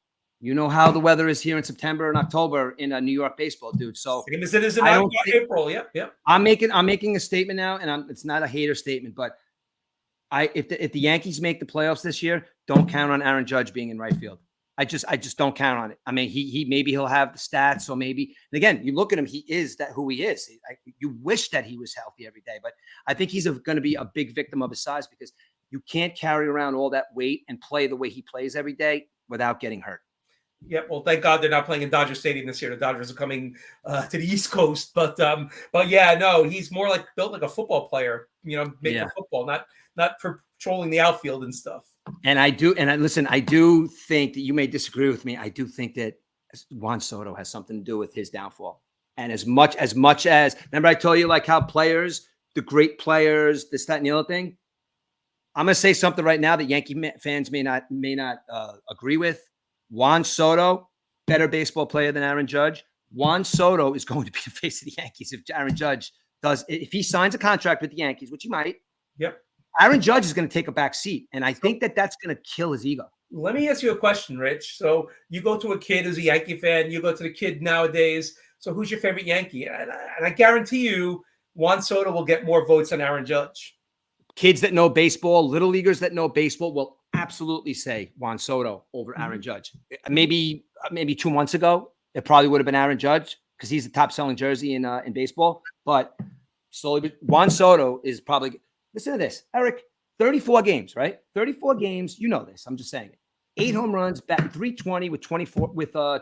how the weather is here in September and October in New York baseball, dude. So it is in April. Yeah. I'm making a statement now, and it's not a hater statement, but if the Yankees make the playoffs this year, don't count on Aaron Judge being in right field. I just don't count on it. I mean, maybe he'll have the stats, or maybe, and again, you look at him, he is who he is. You wish that he was healthy every day, but I think he's going to be a big victim of his size, because you can't carry around all that weight and play the way he plays every day without getting hurt. Yeah, well, thank God they're not playing in Dodger Stadium this year. The Dodgers are coming to the East Coast, but yeah, no, he's more like built like a football player, made for football, not for patrolling the outfield and stuff. And I do think that you may disagree with me. I do think that Juan Soto has something to do with his downfall. And as much as remember I told you like how players, the great players, this, that, and the other thing. I'm going to say something right now that Yankee fans may not agree with. Juan Soto, better baseball player than Aaron Judge. Juan Soto is going to be the face of the Yankees if Aaron Judge if he signs a contract with the Yankees, which he might. Yep. Aaron Judge is going to take a back seat, and I think that's going to kill his ego. Let me ask you a question, Rich. So you go to a kid who's a Yankee fan, you go to the kid nowadays. So who's your favorite Yankee? And I guarantee you Juan Soto will get more votes than Aaron Judge. Kids that know baseball, little leaguers that know baseball will absolutely say Juan Soto over Aaron Judge. Maybe 2 months ago, it probably would have been Aaron Judge because he's the top selling jersey in baseball. But slowly, Juan Soto is probably. Listen to this, Eric. 34 games, right? 34 games. You know this. I'm just saying it. 8 home runs, batting .320 with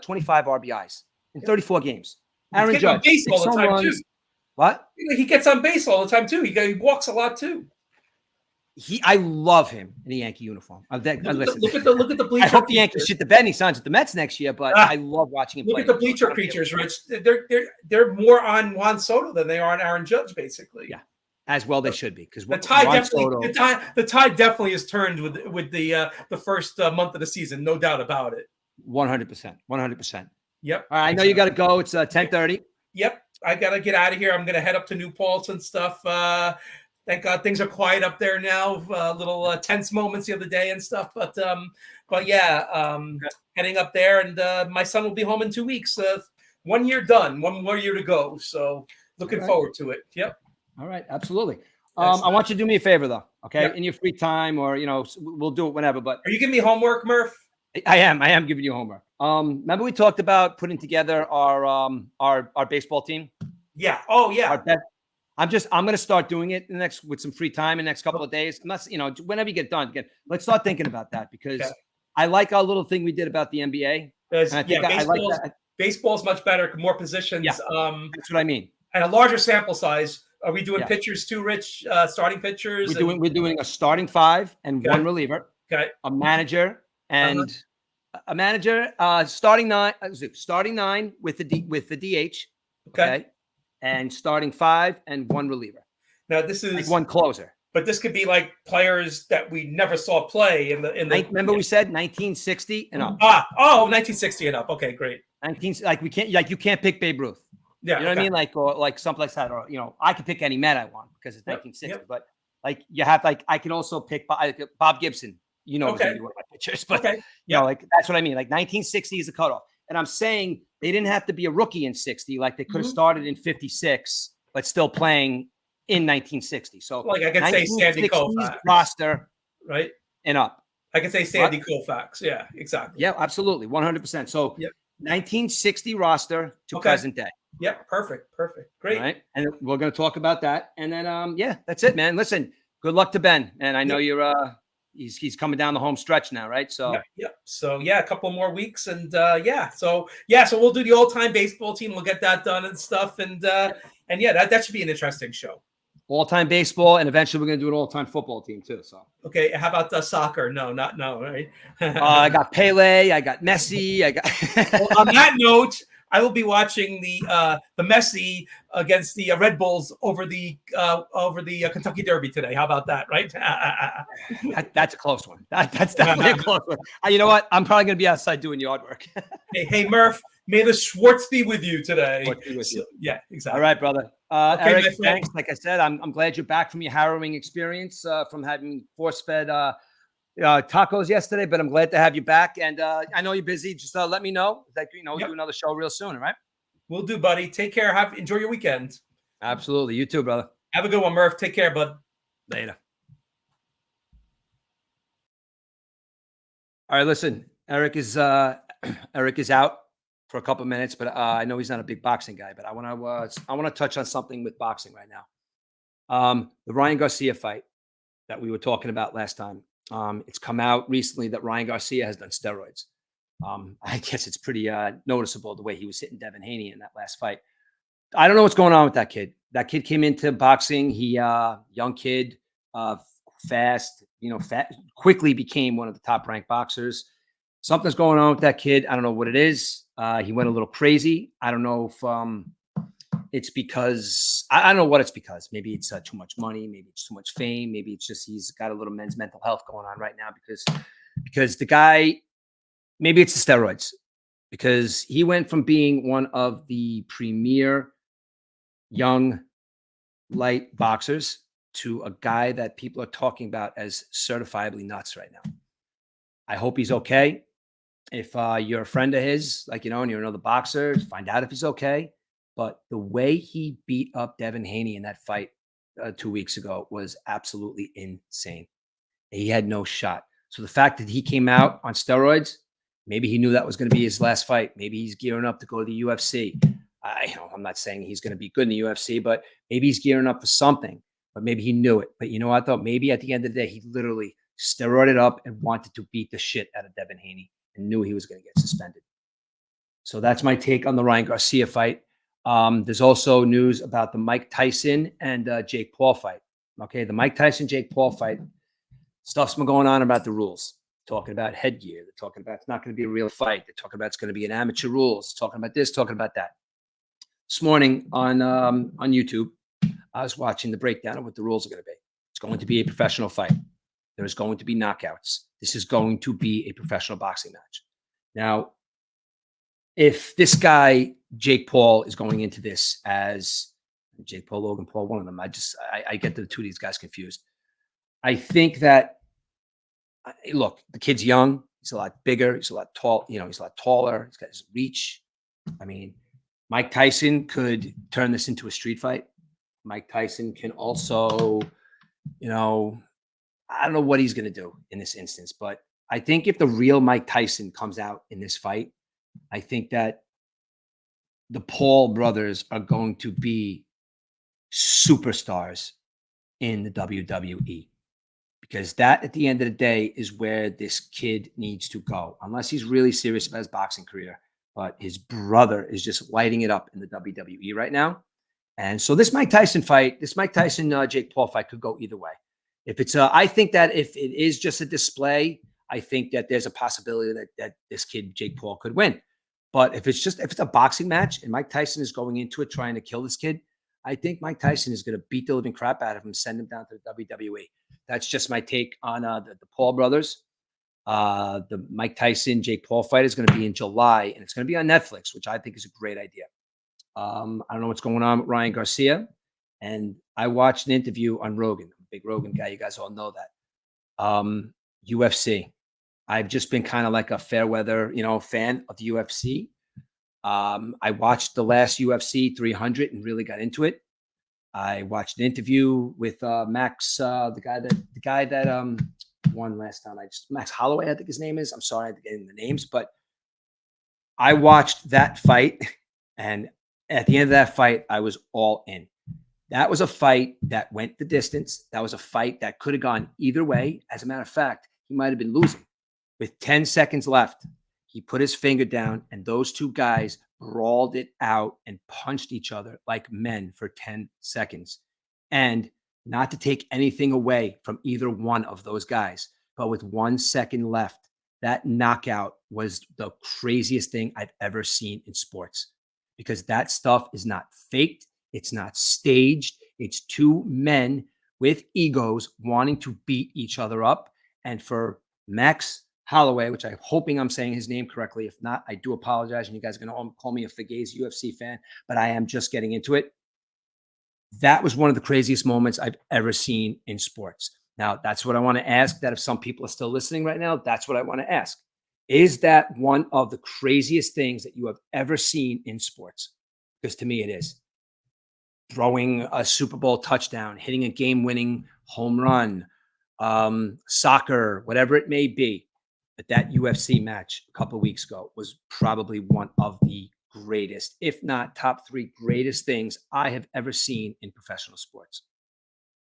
25 RBIs in 34 games. Aaron Judge, base all the time too. What? He gets on base all the time too. He walks a lot too. I love him in the Yankee uniform. Look at the bleacher. I hope the Yankees shit the bed and he signs with the Mets next year, but I love watching him play. Look at the bleacher creatures, Rich. They're more on Juan Soto than they are on Aaron Judge, basically. Yeah, as well they should be, because the tide definitely is turned with the first month of the season, no doubt about it. 100%. Yep. All right, I know you got to go. It's 10:30. Yep, I gotta get out of here. I'm gonna head up to New Paltz and stuff. Thank God things are quiet up there now. Little tense moments the other day and stuff, but yeah, heading up there, and my son will be home in 2 weeks. 1 year done, 1 more year to go. So looking forward to it. Yep. All right, absolutely. I want you to do me a favor though, okay? Yep. In your free time, or we'll do it whenever. But are you giving me homework, Murph? I am giving you homework. Remember we talked about putting together our baseball team? Yeah. Oh yeah. I'm going to start doing it with some free time in the next couple of days. I'm not, whenever you get done, again, let's start thinking about that, because I like our little thing we did about the NBA. I like that. Baseball's much better, more positions. Yeah, that's what I mean. And a larger sample size. Are we doing pitchers too, Rich? Starting pitchers? We're doing a starting 5 and one reliever. Okay. a manager, and starting nine with the DH. Okay. And starting 5 and 1 reliever. Now this is like 1 closer. But this could be like players that we never saw play in the. Remember we said 1960 and up. 1960 and up. Okay, great. You can't pick Babe Ruth. Yeah, you know what I mean, like something like that, or I could pick any man I want because it's 1960. But like you have I can also pick Bob Gibson. He's gonna be one of my pitchers, but that's what I mean. Like 1960 is the cutoff, and I'm saying they didn't have to be a rookie in 60. Like they could have started in 56, but still playing in 1960. So like I could say Sandy Koufax roster, right, and up. I could say Sandy Koufax. Yeah, exactly. Yeah, absolutely, 100%. So 1960 roster to present day. Yep, perfect, great. All right, and we're going to talk about that, and then that's it, man. Listen, good luck to Ben, and I know you're he's coming down the home stretch now, right? So so a couple more weeks, and so we'll do the all-time baseball team. We'll get that done and stuff, and that should be an interesting show. All-time baseball, and eventually we're going to do an all-time football team too. So okay, how about the soccer? No, right? I got Pele, I got Messi, I got. Well, on that note, I will be watching the Messi against the Red Bulls over the Kentucky Derby today. How about that? Right? That's a close one. That's definitely a close one. You know what? I'm probably going to be outside doing yard work. hey, Murph. May the Schwartz be with you today. Yeah, exactly. All right, brother. Eric, thanks. Like I said, I'm glad you're back from your harrowing experience from having force-fed tacos yesterday, but I'm glad to have you back. And I know you're busy. Just let me know. We'll do another show real soon. All right. We'll do, buddy. Take care. Enjoy your weekend. Absolutely. You too, brother. Have a good one, Murph. Take care, bud. Later. All right. Listen, Eric is out for a couple of minutes, but I know he's not a big boxing guy. But I want to touch on something with boxing right now. The Ryan Garcia fight that we were talking about last time. It's come out recently that Ryan Garcia has done steroids. I guess it's pretty noticeable the way he was hitting Devin Haney in that last fight. I don't know what's going on with that kid. That kid came into boxing. He young kid, fast, quickly became one of the top ranked boxers. Something's going on with that kid. I don't know what it is. He went a little crazy. I don't know if it's because I don't know what it's because. Maybe it's too much money. Maybe it's too much fame. Maybe it's just he's got a little men's mental health going on right now because the guy. Maybe it's the steroids, because he went from being one of the premier young light boxers to a guy that people are talking about as certifiably nuts right now. I hope he's okay. If you're a friend of his, and you're another boxer, find out if he's okay. But the way he beat up Devin Haney in that fight 2 weeks ago was absolutely insane. He had no shot. So the fact that he came out on steroids, maybe he knew that was going to be his last fight. Maybe he's gearing up to go to the UFC. I'm not saying he's going to be good in the UFC, but maybe he's gearing up for something. But maybe he knew it. But you know what, I thought maybe at the end of the day, he literally steroided up and wanted to beat the shit out of Devin Haney and knew he was going to get suspended. So that's my take on the Ryan Garcia fight. There's also news about the Mike Tyson and Jake Paul fight. Okay, the Mike Tyson-Jake Paul fight. Stuff's been going on about the rules. Talking about headgear. They're talking about it's not going to be a real fight. They're talking about it's going to be an amateur rules. Talking about this, talking about that. This morning on YouTube, I was watching the breakdown of what the rules are going to be. It's going to be a professional fight. There's going to be knockouts. This is going to be a professional boxing match. Now, if this guy, Jake Paul, is going into this as Jake Paul, Logan Paul, one of them, I get the two of these guys confused. I think that, look, the kid's young. He's a lot bigger. He's a lot tall. He's a lot taller. He's got his reach. I mean, Mike Tyson could turn this into a street fight. Mike Tyson can also, I don't know what he's going to do in this instance, but I think if the real Mike Tyson comes out in this fight, I think that the Paul brothers are going to be superstars in the WWE. Because that, at the end of the day, is where this kid needs to go, unless he's really serious about his boxing career. But his brother is just lighting it up in the WWE right now. And so this Mike Tyson fight, Jake Paul fight could go either way. If it's I think that if it is just a display, I think that there's a possibility that this kid, Jake Paul, could win. But if it's a boxing match and Mike Tyson is going into it trying to kill this kid, I think Mike Tyson is going to beat the living crap out of him, send him down to the WWE. That's just my take on the Paul brothers. The Mike Tyson, Jake Paul fight is going to be in July, and it's going to be on Netflix, which I think is a great idea. I don't know what's going on with Ryan Garcia. And I watched an interview on Rogan. I'm a big Rogan guy. You guys all know that. UFC. I've just been kind of like a fair weather, fan of the UFC. I watched the last UFC 300 and really got into it. I watched an interview with Max, the guy that won last time. Max Holloway, I think his name is. I'm sorry I had to get in the names, but I watched that fight, and at the end of that fight, I was all in. That was a fight that went the distance. That was a fight that could have gone either way. As a matter of fact, he might have been losing. With 10 seconds left, he put his finger down, and those two guys brawled it out and punched each other like men for 10 seconds. And not to take anything away from either one of those guys, but with 1 second left, that knockout was the craziest thing I've ever seen in sports, because that stuff is not faked. It's not staged. It's two men with egos wanting to beat each other up. And for Max Holloway, which I'm hoping I'm saying his name correctly. If not, I do apologize. And you guys are going to call me a Fugazi UFC fan, but I am just getting into it. That was one of the craziest moments I've ever seen in sports. Now, that's what I want to ask, that if some people are still listening right now, that's what I want to ask. Is that one of the craziest things that you have ever seen in sports? Because to me, it is. Throwing a Super Bowl touchdown, hitting a game-winning home run, soccer, whatever it may be. But that UFC match a couple of weeks ago was probably one of the greatest, if not top 3 greatest things I have ever seen in professional sports.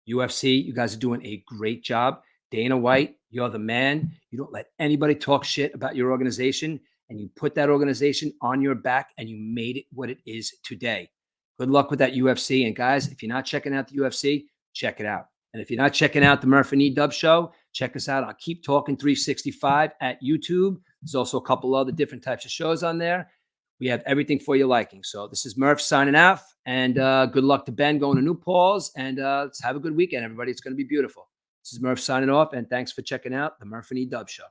UFC, you guys are doing a great job. Dana White, you're the man. You don't let anybody talk shit about your organization, and you put that organization on your back, and you made it what it is today. Good luck with that UFC. And guys, if you're not checking out the UFC, check it out. And if you're not checking out the MURF and EDUBBS show, check us out on Keep Talking 365 at YouTube. There's also a couple other different types of shows on there. We have everything for your liking. So this is Murph signing off, and good luck to Ben going to New Paul's, and let's have a good weekend, everybody. It's going to be beautiful. This is Murph signing off, and thanks for checking out the MURF and EDUBBS show.